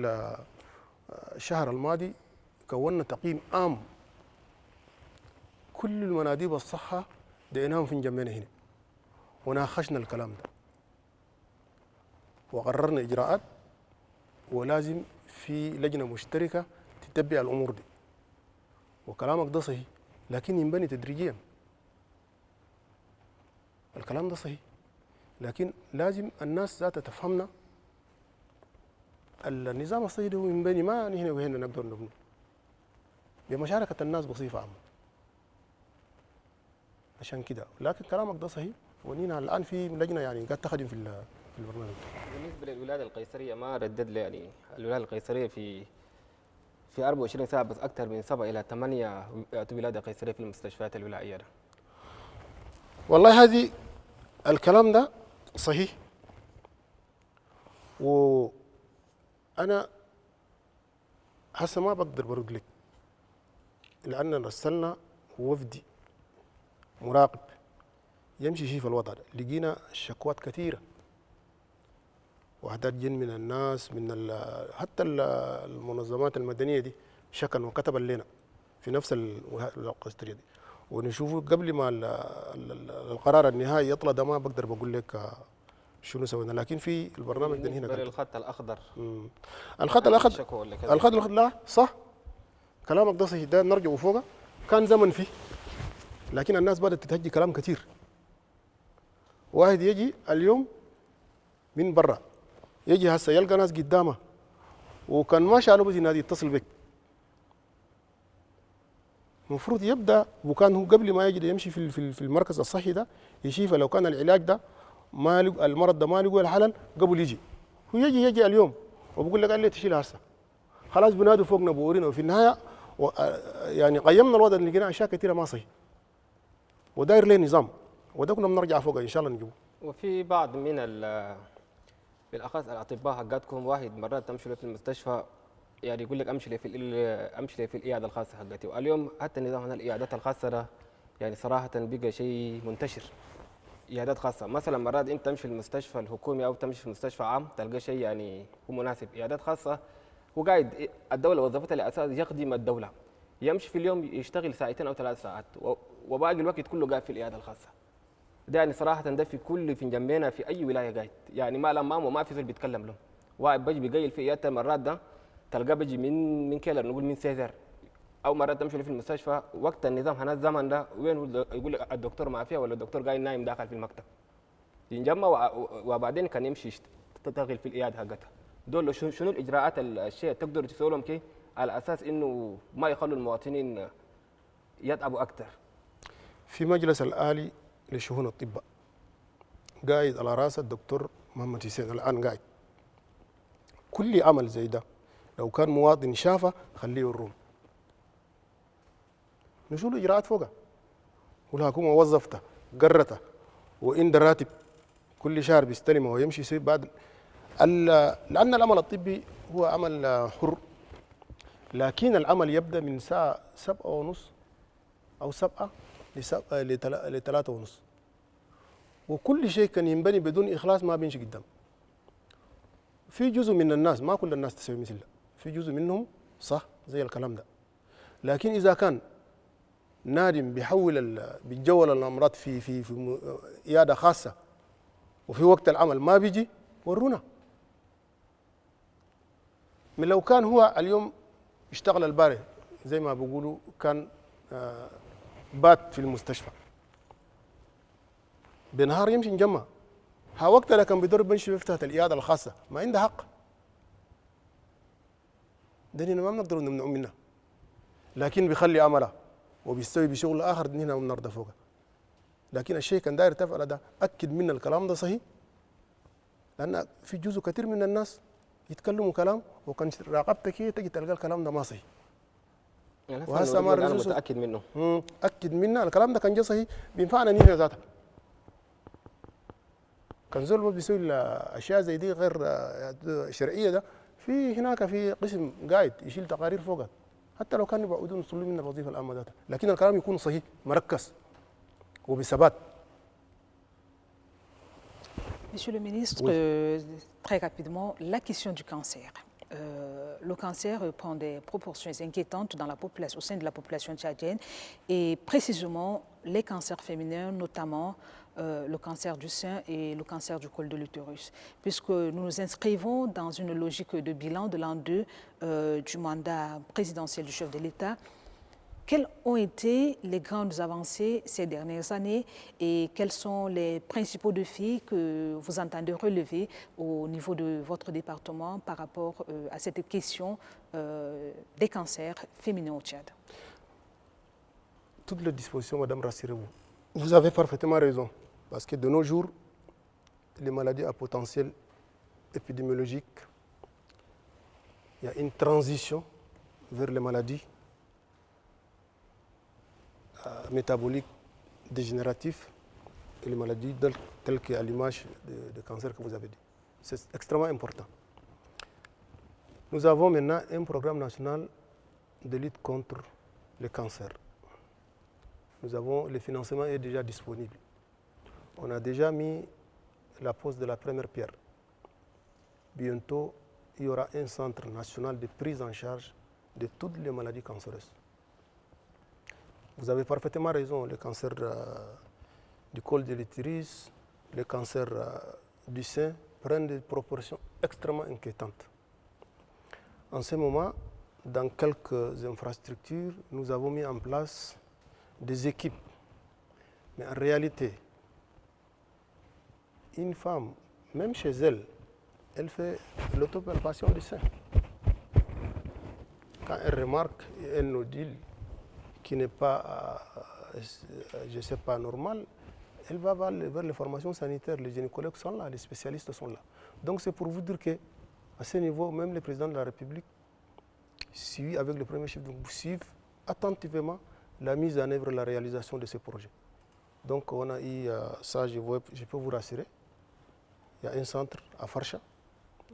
الشهر الماضي كونا تقييم عام كل المناديب الصحه ديناهم في جنبنا هنا، وناقشنا الكلام ده وقررنا اجراءات، ولازم في لجنه مشتركه تتبع الامور دي. وكلامك ده صحيح، لكن ينبني تدريجيا. الكلام ده صحيح، لكن لازم الناس ذاتها تفهمنا النظام الصحي ده ينبني ما نحن وهنا نقدر نبني بمشاركه الناس بصفه عامه. عشان كده، لكن كلامك ده صحيح، ونحن الان في لجنه يعني قاعد تخدم في البرنامج. بالنسبه للولاده القيصريه ما ردد لي يعني الولاده القيصريه في 24 ساعه بس اكثر من 7 إلى 8 ولاده قيصريه في المستشفيات الولائيه ده. والله هذه الكلام ده صحيح، وأنا هسه ما بقدر برد لك، لأن رسلنا وفدي مراقب يمشي يشوف الوضع ده. لقينا شكوات كثيرة، وحدات جن من الناس، من حتى المنظمات المدنية دي شكن وكتب لنا في نفس القصرية دي، ونشوفه قبل ما القرار النهائي يطلع. ده ما بقدر بقول لك شنو سوينا، لكن في البرنامج ده هنا بالنسبه للخط الاخضر، الخط الاخضر لا صح، كلامك ده صحيح، ده نرجع فوقه. كان زمن فيه، لكن الناس بدات تتهجي كلام كثير. واحد يجي اليوم من برا، يجي هسه يلقى ناس قدامه، وكان ما شالوا بس ينادي يتصل بك. المفروض يبدا، وكان هو قبل ما يجي يمشي في المركز الصحي ده يشوف لو كان العلاج ده ما لقوا المرض ده ما لقوا الحلل قبل يجي. هو يجي اليوم وبقول لك قال لي تشيل هسه، خلاص بنادوا فوقنا بورينا، وفي النهايه يعني قيمنا الوضع اللي لقينا اشياء كثيره ما صحيح، وداير له نظام، وده كنا بنرجع فوقه ان شاء الله نجيبه. وفي بعض من بالاخص الاطباء حقاتكم واحد مرات تمشي في المستشفى يعني يقول لك امشي لي في العياده الخاصه حقتي. واليوم حتى نظام هنا العيادات الخاصه ده يعني صراحه بقى شيء منتشر. عيادات خاصه مثلا مرات انت تمشي المستشفى الحكومي او تمشي في مستشفى عام تلقى شيء يعني هو مناسب. عيادات خاصه هو قاعد الدوله وظفتها لاساس يخدم الدوله، يمشي في اليوم يشتغل 2 أو 3 ساعات وباقي الوقت كله قاعد في العياده الخاصه. ده يعني صراحه ده في جنبنا في اي ولايه قاعد يعني ما لمام وما في زول بيتكلم له. واحد بيجي بيقيل في عيادته مرات ده تلقاه بيجي من كيلر نقول من سيزر، او مرات تمشي في المستشفى وقت النظام هنا الزمن ده وين يقول الدكتور ما فيها ولا الدكتور قاعد نايم داخل في المكتب ينجمع وبعدين كان يمشي يشتغل في العياده حقتها. دول شنو الاجراءات الشيء تقدر تسوي لهم كي على اساس انه ما يخلوا المواطنين يتعبوا اكثر؟ في مجلس الآلي لشؤون الطب قاعد على راس الدكتور محمد حسين الآن قاعد. كل عمل زي ده لو كان مواطن شافه خليه يروم، نشوف اجراءات فوقها. والحكومه وظفته قرته وإن راتب كل شهر بيستلمه ويمشي يصير بعد لأن العمل الطبي هو عمل حر، لكن العمل يبدأ من الساعة 7:30 أو 7 ل 3:30، وكل شيء كان ينبني بدون إخلاص ما بيمشي قدام. في جزء من الناس، ما كل الناس تسوي مثل ده، في جزء منهم صح زي الكلام ده، لكن إذا كان نادم بيتجول الأمراض في عيادة خاصة وفي وقت العمل ما بيجي ورونا. من لو كان هو اليوم اشتغل البارح زي ما بيقولوا كان بات في المستشفى بنهار يمشي نجمع. ها وقتها كان بيضرب بنشي بيفتح الإيادة الخاصة ما عنده حق. ده هنا ما بنقدر نمنعه منها، لكن بيخلي عملها وبيستوي بشغل آخر هنا ونرد فوقها. لكن الشيء كان داير تفعل ده أكد من الكلام ده صحيح، لأن في جزء كثير من الناس يتكلموا كلام وكان راقبتك هي تجي تلقى الكلام ده ما صحيح. وهسه ما انا متاكد منه. اكد منها الكلام ده كان جا صحيح بينفعنا نحن ذاتها. كان زول بيسوي الاشياء زي دي غير شرعيه، ده في هناك في قسم قاعد يشيل تقارير فوقها حتى لو كانوا يبعدون يوصلوا من الوظيفه العامه ذاتها، لكن الكلام يكون صحيح مركز وبثبات. Monsieur le ministre, très rapidement, la question du cancer. Le cancer prend des proportions inquiétantes dans la population, au sein de la population tchadienne, et précisément les cancers féminins, notamment le cancer du sein et le cancer du col de l'utérus, puisque nous nous inscrivons dans une logique de bilan de l'an 2 du mandat présidentiel du chef de l'État. Quelles ont été les grandes avancées ces dernières années et quels sont les principaux défis que vous entendez relever au niveau de votre département par rapport à cette question des cancers féminins au Tchad? Toutes les dispositions, Madame, rassurez-vous. Vous avez parfaitement raison, parce que de nos jours, les maladies à potentiel épidémiologique, il y a une transition vers les maladies métaboliques dégénératifs et les maladies telles qu'à l'image de cancer que vous avez dit. C'est extrêmement important. Nous avons maintenant un programme national de lutte contre le cancer. Le financement est déjà disponible. On a déjà mis la pose de la première pierre. Bientôt, il y aura un centre national de prise en charge de toutes les maladies cancéreuses. Vous avez parfaitement raison, le cancer du col de l'utérus, le cancer du sein prennent des proportions extrêmement inquiétantes. En ce moment, dans quelques infrastructures, nous avons mis en place des équipes. Mais en réalité, une femme, même chez elle, elle fait l'autopalpation du sein. Quand elle remarque un nodule qui n'est pas, je ne sais pas, normal, elle va vers les formations sanitaires. Les gynécologues sont là, les spécialistes sont là. Donc c'est pour vous dire qu'à ce niveau, même le président de la République suit avec le premier chef, suivent attentivement la mise en œuvre et la réalisation de ce projet. Donc on a eu ça, je peux vous rassurer. Il y a un centre à Farsha.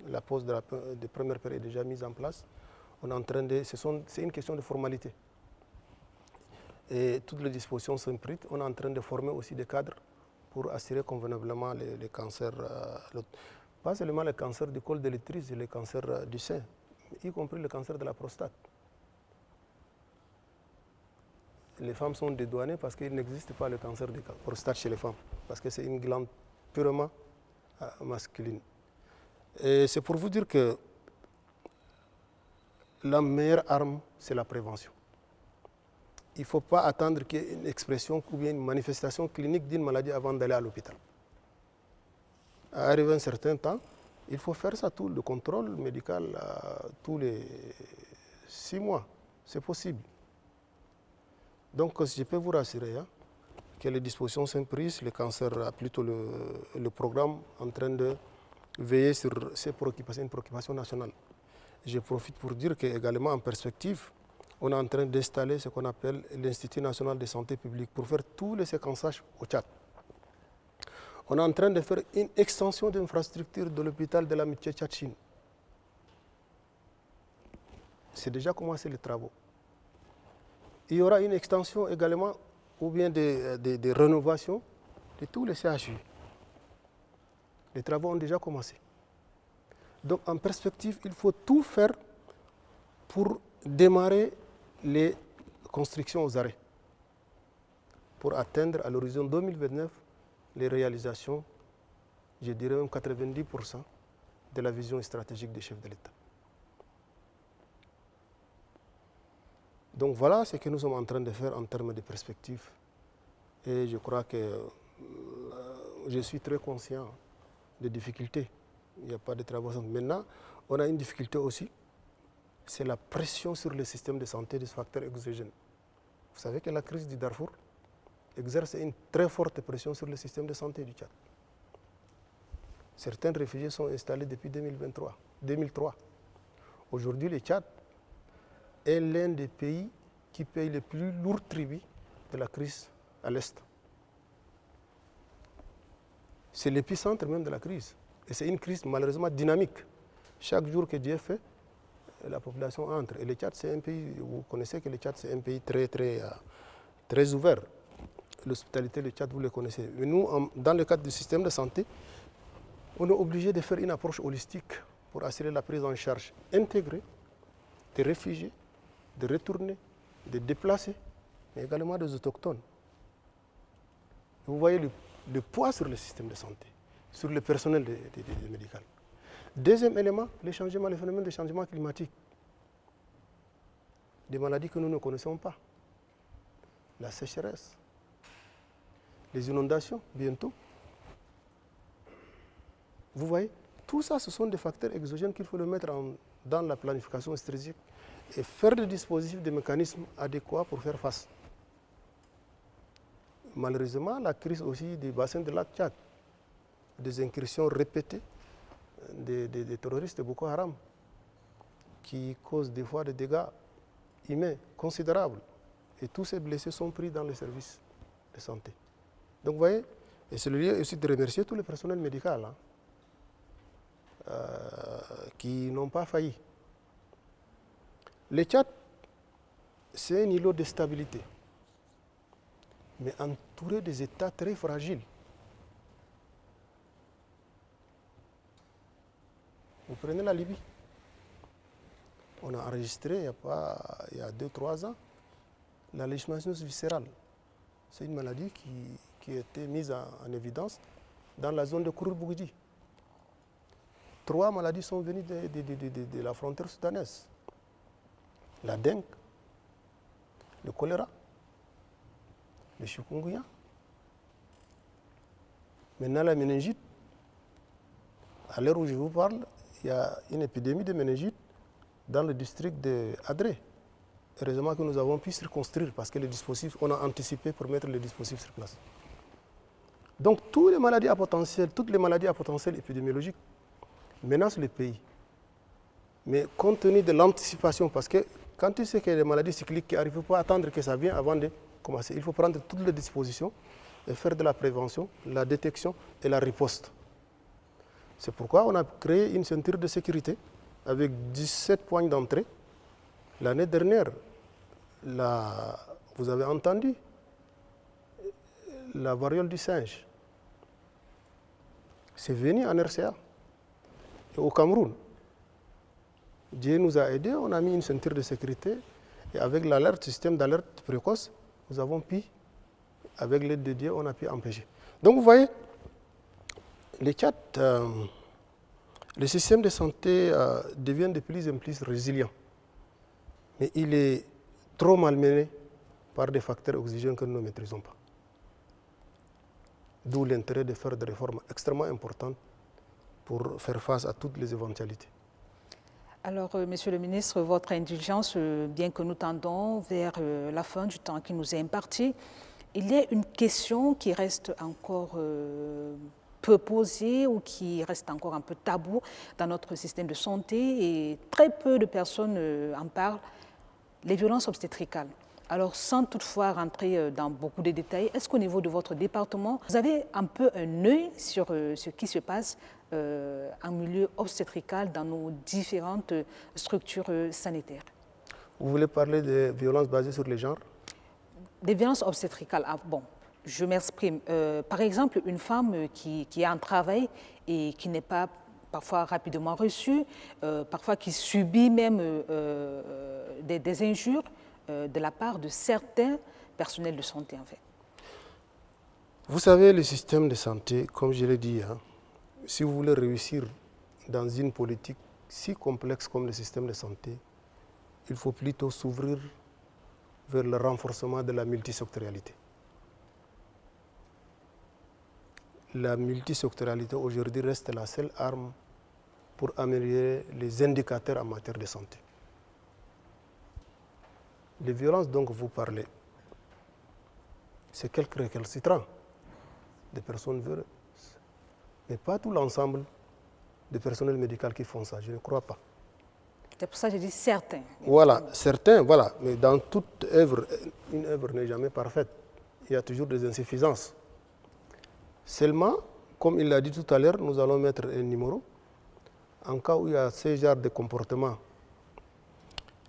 La pose de première pierre est déjà mise en place. On est en train de, c'est une question de formalité. Et toutes les dispositions sont prises. On est en train de former aussi des cadres pour assurer convenablement les cancers, pas seulement le cancer du col de l'utérus et le cancer du sein, y compris le cancer de la prostate. Les femmes sont dédouanées parce qu'il n'existe pas le cancer de la prostate chez les femmes, parce que c'est une glande purement masculine. Et c'est pour vous dire que la meilleure arme, c'est la prévention. Il ne faut pas attendre qu'il y ait une expression ou bien une manifestation clinique d'une maladie avant d'aller à l'hôpital. Arrivé un certain temps, il faut faire ça, tout le contrôle médical tous les 6 mois. C'est possible. Donc, je peux vous rassurer que les dispositions sont prises. Le cancer a plutôt le programme en train de veiller sur ces préoccupations, une préoccupation nationale. Je profite pour dire qu'également en perspective, on est en train d'installer ce qu'on appelle l'Institut national de santé publique pour faire tous les séquençages au Tchad. On est en train de faire une extension d'infrastructure de l'hôpital de l'Amitié Tchad-Chine. C'est déjà commencé les travaux. Il y aura une extension également ou bien des rénovations de tous les CHU. Les travaux ont déjà commencé. Donc en perspective, il faut tout faire pour démarrer les constructions aux arrêts, pour atteindre à l'horizon 2029 les réalisations, je dirais même 90% de la vision stratégique des chefs de l'État. Donc voilà ce que nous sommes en train de faire en termes de perspectives. Et je crois que je suis très conscient des difficultés. Il n'y a pas de travaux. Maintenant, on a une difficulté aussi, c'est la pression sur le système de santé de ce facteur exogène. Vous savez que la crise du Darfour exerce une très forte pression sur le système de santé du Tchad. Certains réfugiés sont installés depuis 2003. Aujourd'hui, le Tchad est l'un des pays qui paye le plus lourd tribut de la crise à l'Est. C'est l'épicentre même de la crise. Et c'est une crise malheureusement dynamique. Chaque jour que Dieu fait, la population entre. Et le Tchad, c'est un pays, vous connaissez que le Tchad, c'est un pays très ouvert. L'hospitalité du Tchad, vous le connaissez. Mais nous, dans le cadre du système de santé, on est obligé de faire une approche holistique pour assurer la prise en charge intégrée des réfugiés, de retournés, de déplacés, mais également des autochtones. Vous voyez le poids sur le système de santé, sur le personnel médical. Deuxième élément, les phénomènes de changement climatique. Des maladies que nous ne connaissons pas. La sécheresse, les inondations, bientôt. Vous voyez, tout ça, ce sont des facteurs exogènes qu'il faut le mettre dans la planification stratégique et faire des dispositifs, des mécanismes adéquats pour faire face. Malheureusement, la crise aussi du bassin de lac Tchad, des incursions répétées des terroristes de Boko Haram qui causent des fois des dégâts humains considérables. Et tous ces blessés sont pris dans les services de santé. Donc vous voyez, et c'est le lieu aussi de remercier tout le personnel médical qui n'ont pas failli. Le Tchad, c'est un îlot de stabilité, mais entouré des États très fragiles. Vous prenez la Libye. On a enregistré il y a 2-3 ans la leishmaniose viscérale. C'est une maladie qui a été mise en évidence dans la zone de Kouroubouguidji. 3 maladies sont venues de la frontière soudanaise. La dengue, le choléra, le chikungunya. Maintenant, la méningite. À l'heure où je vous parle, il y a une épidémie de méningite dans le district d'Adré. Heureusement que nous avons pu circonscrire parce que les dispositifs, on a anticipé pour mettre les dispositifs sur place. Donc, toutes les maladies à potentiel épidémiologique menacent le pays. Mais compte tenu de l'anticipation, parce que quand tu sais qu'il y a des maladies cycliques qui arrivent, il ne faut pas attendre que ça vienne avant de commencer. Il faut prendre toutes les dispositions et faire de la prévention, la détection et la riposte. C'est pourquoi on a créé une ceinture de sécurité avec 17 points d'entrée. L'année dernière, vous avez entendu la variole du singe. C'est venu en RCA et au Cameroun. Dieu nous a aidés, on a mis une ceinture de sécurité et avec l'alerte, système d'alerte précoce, nous avons pu, avec l'aide de Dieu, on a pu empêcher. Donc vous voyez, le Tchad, le système de santé devient de plus en plus résilient. Mais il est trop malmené par des facteurs exogènes que nous ne maîtrisons pas. D'où l'intérêt de faire des réformes extrêmement importantes pour faire face à toutes les éventualités. Alors, Monsieur le ministre, votre indulgence, bien que nous tendons vers la fin du temps qui nous est imparti, il y a une question qui reste encore peu posée ou qui reste encore un peu tabou dans notre système de santé et très peu de personnes en parlent, les violences obstétricales. Alors, sans toutefois rentrer dans beaucoup de détails, est-ce qu'au niveau de votre département, vous avez un peu un œil sur ce qui se passe en milieu obstétrical dans nos différentes structures sanitaires? Vous voulez parler des violences basées sur les genres? Des violences obstétricales, bon, je m'exprime. Par exemple, une femme qui a un travail et qui n'est pas parfois rapidement reçue, parfois qui subit même des injures de la part de certains personnels de santé, en fait. Vous savez, le système de santé, comme je l'ai dit, si vous voulez réussir dans une politique si complexe comme le système de santé, il faut plutôt s'ouvrir vers le renforcement de la multisectorialité. la multisectorialité aujourd'hui reste la seule arme pour améliorer les indicateurs en matière de santé. Les violences dont vous parlez, c'est quelques récalcitrants des personnes violentes, mais pas tout l'ensemble des personnels médicaux qui font ça, je ne crois pas. C'est pour ça que je dis certains. Voilà, certains, voilà, mais dans toute œuvre, une œuvre n'est jamais parfaite. Il y a toujours des insuffisances. Seulement, comme il l'a dit tout à l'heure, nous allons mettre un numéro. En cas où il y a ce genre de comportement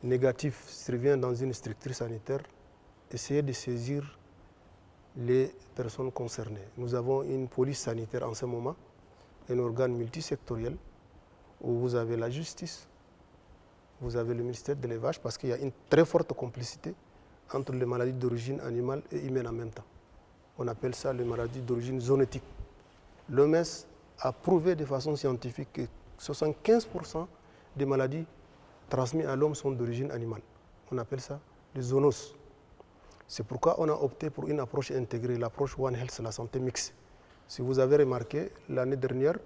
négatif survient dans une structure sanitaire, essayez de saisir les personnes concernées. Nous avons une police sanitaire en ce moment, un organe multisectoriel où vous avez la justice, vous avez le ministère de l'élevage parce qu'il y a une très forte complicité entre les maladies d'origine animale et humaine en même temps. On appelle ça les maladies d'origine zoonotique. L'OMS a prouvé de façon scientifique que 75% des maladies transmises à l'homme sont d'origine animale. On appelle ça les zoonoses. C'est pourquoi on a opté pour une approche intégrée, l'approche One Health, la santé mixte. Si vous avez remarqué, l'année dernière,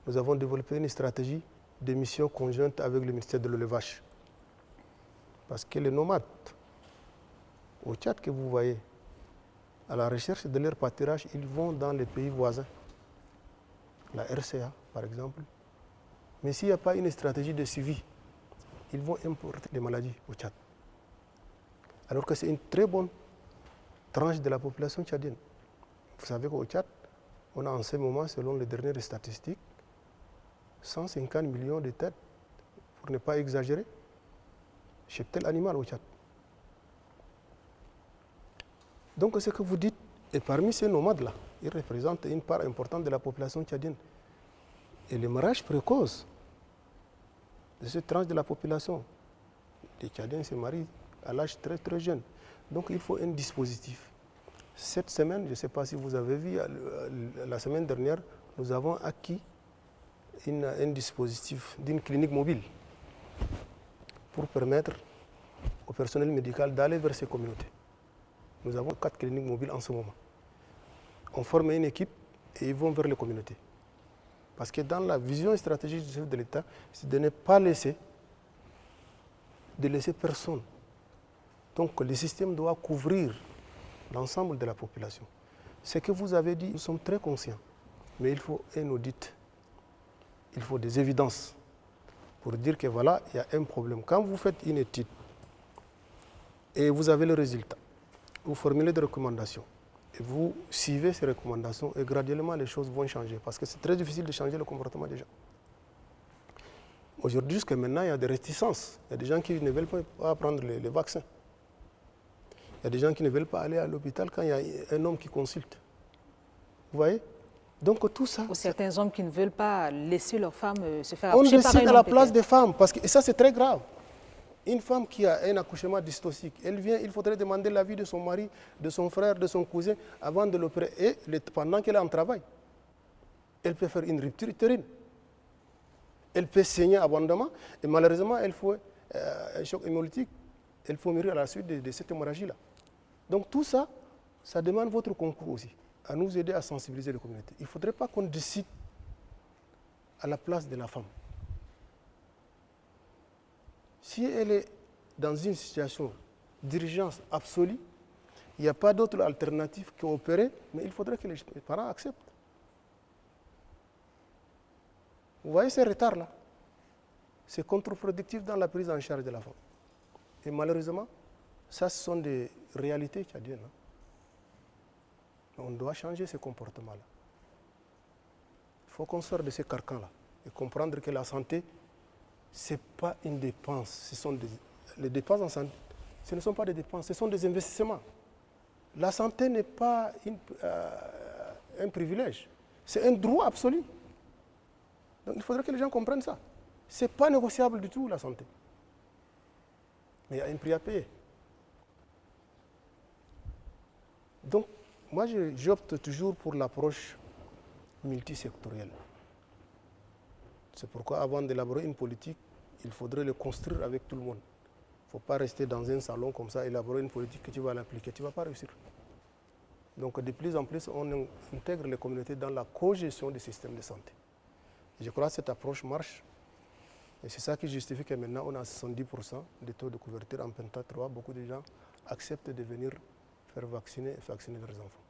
nous avons développé une stratégie de mission conjointe avec le ministère de l'élevage. Parce que les nomades, au Tchad que vous voyez, à la recherche de leur pâturage, ils vont dans les pays voisins, la RCA par exemple. Mais s'il n'y a pas une stratégie de suivi, ils vont importer les maladies au Tchad. Alors que c'est une très bonne tranche de la population tchadienne. Vous savez qu'au Tchad, on a en ce moment, selon les dernières statistiques, 150 millions de têtes, pour ne pas exagérer, cheptel animal au Tchad. Donc ce que vous dites, et parmi ces nomades-là, ils représentent une part importante de la population tchadienne. Et le mariage précoce de cette tranche de la population, les Tchadiens se marient à l'âge très très jeune. Donc il faut un dispositif. Cette semaine, je ne sais pas si vous avez vu, la semaine dernière, nous avons acquis un dispositif d'une clinique mobile pour permettre au personnel médical d'aller vers ces communautés. Nous avons 4 cliniques mobiles en ce moment. On forme une équipe et ils vont vers les communautés. Parce que dans la vision stratégique du chef de l'État, c'est de ne pas laisser personne. Donc le système doit couvrir l'ensemble de la population. Ce que vous avez dit, nous sommes très conscients. Mais il faut un audit. Il faut des évidences pour dire que voilà, il y a un problème. Quand vous faites une étude et vous avez le résultat, vous formulez des recommandations et vous suivez ces recommandations et graduellement les choses vont changer parce que c'est très difficile de changer le comportement des gens. Aujourd'hui, jusqu'à maintenant, il y a des réticences. Il y a des gens qui ne veulent pas prendre les vaccins. Il y a des gens qui ne veulent pas aller à l'hôpital quand il y a un homme qui consulte. Vous voyez? Donc tout ça... Ou certains hommes qui ne veulent pas laisser leur femme se faire on accoucher par un décide homme. à la place des femmes, parce que et ça c'est très grave. Une femme qui a un accouchement dystocique, elle vient, il faudrait demander l'avis de son mari, de son frère, de son cousin, avant de l'opérer. Et pendant qu'elle est en travail, elle peut faire une rupture utérine. Elle peut saigner abondamment, et malheureusement, elle faut un choc hémolytique. Elle faut mourir à la suite de cette hémorragie-là. Donc tout ça, ça demande votre concours aussi, à nous aider à sensibiliser les communautés. Il ne faudrait pas qu'on décide à la place de la femme. Si elle est dans une situation d'urgence absolue, il n'y a pas d'autre alternative qu'opérer, mais il faudrait que les parents acceptent. Vous voyez ce retard-là? C'est contre-productif dans la prise en charge de la femme. Et malheureusement, ça, ce sont des réalités tchadiennes. On doit changer ce comportement-là. Il faut qu'on sorte de ces carcans-là et comprendre que la santé, ce n'est pas une dépense. Les dépenses en santé, ce ne sont pas des dépenses, ce sont des investissements. La santé n'est pas un privilège, c'est un droit absolu. Donc il faudrait que les gens comprennent ça. Ce n'est pas négociable du tout, la santé. Mais il y a un prix à payer. Donc, moi, j'opte toujours pour l'approche multisectorielle. C'est pourquoi, avant d'élaborer une politique, il faudrait le construire avec tout le monde. Il ne faut pas rester dans un salon comme ça, élaborer une politique que tu vas l'appliquer. Tu ne vas pas réussir. Donc de plus en plus, on intègre les communautés dans la co-gestion du système de santé. Et je crois que cette approche marche. Et c'est ça qui justifie que maintenant, on a 70% de taux de couverture en Penta 3. Beaucoup de gens acceptent de venir faire vacciner et vacciner leurs enfants.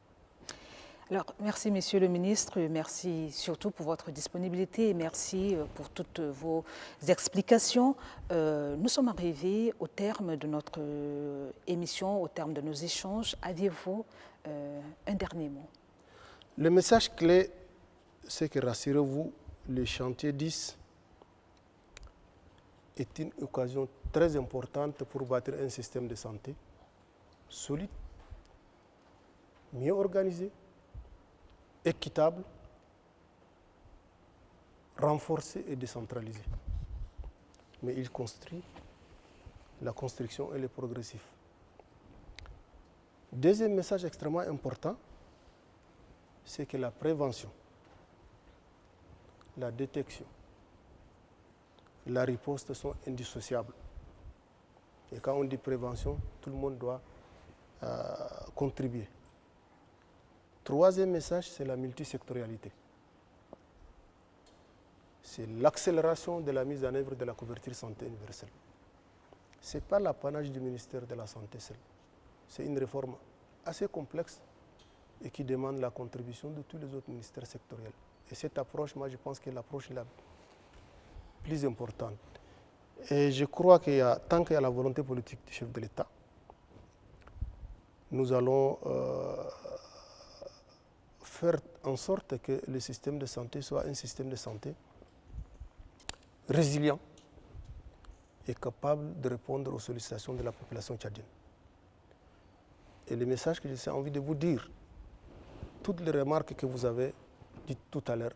Alors, merci, Monsieur le ministre. Merci surtout pour votre disponibilité et merci pour toutes vos explications. Nous sommes arrivés au terme de notre émission, au terme de nos échanges. Aviez-vous un dernier mot? Le message clé, c'est que, rassurez-vous, le chantier 10 est une occasion très importante pour bâtir un système de santé solide, mieux organisé, équitable, renforcé et décentralisé. Mais il construit, la construction elle est progressive. Deuxième message extrêmement important, c'est que la prévention, la détection, la riposte sont indissociables. Et quand on dit prévention, tout le monde doit contribuer. Troisième message, c'est la multisectorialité. C'est l'accélération de la mise en œuvre de la couverture santé universelle. Ce n'est pas l'apanage du ministère de la Santé seul. C'est une réforme assez complexe et qui demande la contribution de tous les autres ministères sectoriels. Et cette approche, moi, je pense que l'approche la plus importante. Et je crois qu'il y a, tant qu'il y a la volonté politique du chef de l'État, nous allons faire en sorte que le système de santé soit un système de santé résilient et capable de répondre aux sollicitations de la population tchadienne. Et le message que j'ai envie de vous dire, toutes les remarques que vous avez dites tout à l'heure,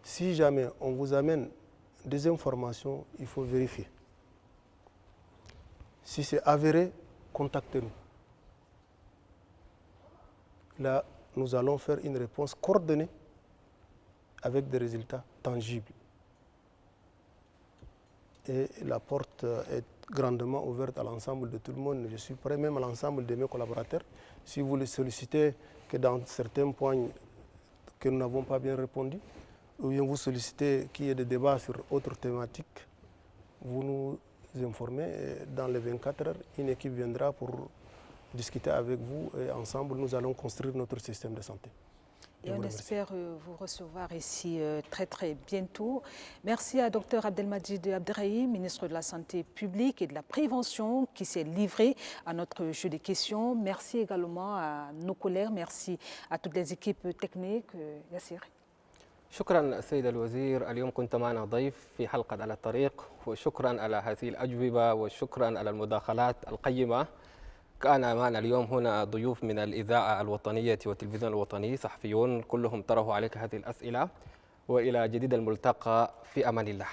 si jamais on vous amène des informations, il faut vérifier. Si c'est avéré, contactez-nous. Là, nous allons faire une réponse coordonnée avec des résultats tangibles. Et la porte est grandement ouverte à l'ensemble de tout le monde. Je suis prêt même à l'ensemble de mes collaborateurs. Si vous les sollicitez que dans certains points que nous n'avons pas bien répondu, ou bien vous sollicitez qu'il y ait des débats sur autres thématiques, vous nous informez. Et dans les 24 heures, une équipe viendra pour discuter avec vous et ensemble, nous allons construire notre système de santé. Et on espère vous recevoir ici très très bientôt. Merci à Dr Abdelmadjid Abderrahim, ministre de la Santé publique et de la Prévention, qui s'est livré à notre jeu de questions. Merci également à nos collègues, merci à toutes les équipes techniques. Yassir. شكرا سيد الوزير. اليوم كنت معنا ضيف في حلقة على الطريق، وشكرا على هذه الأجوبة وشكرا على المداخلات القيمة. كان معنا اليوم هنا ضيوف من الإذاعة الوطنية والتلفزيون الوطني، صحفيون كلهم طرحوا عليك هذه الأسئلة. وإلى جديد الملتقى، في أمان الله.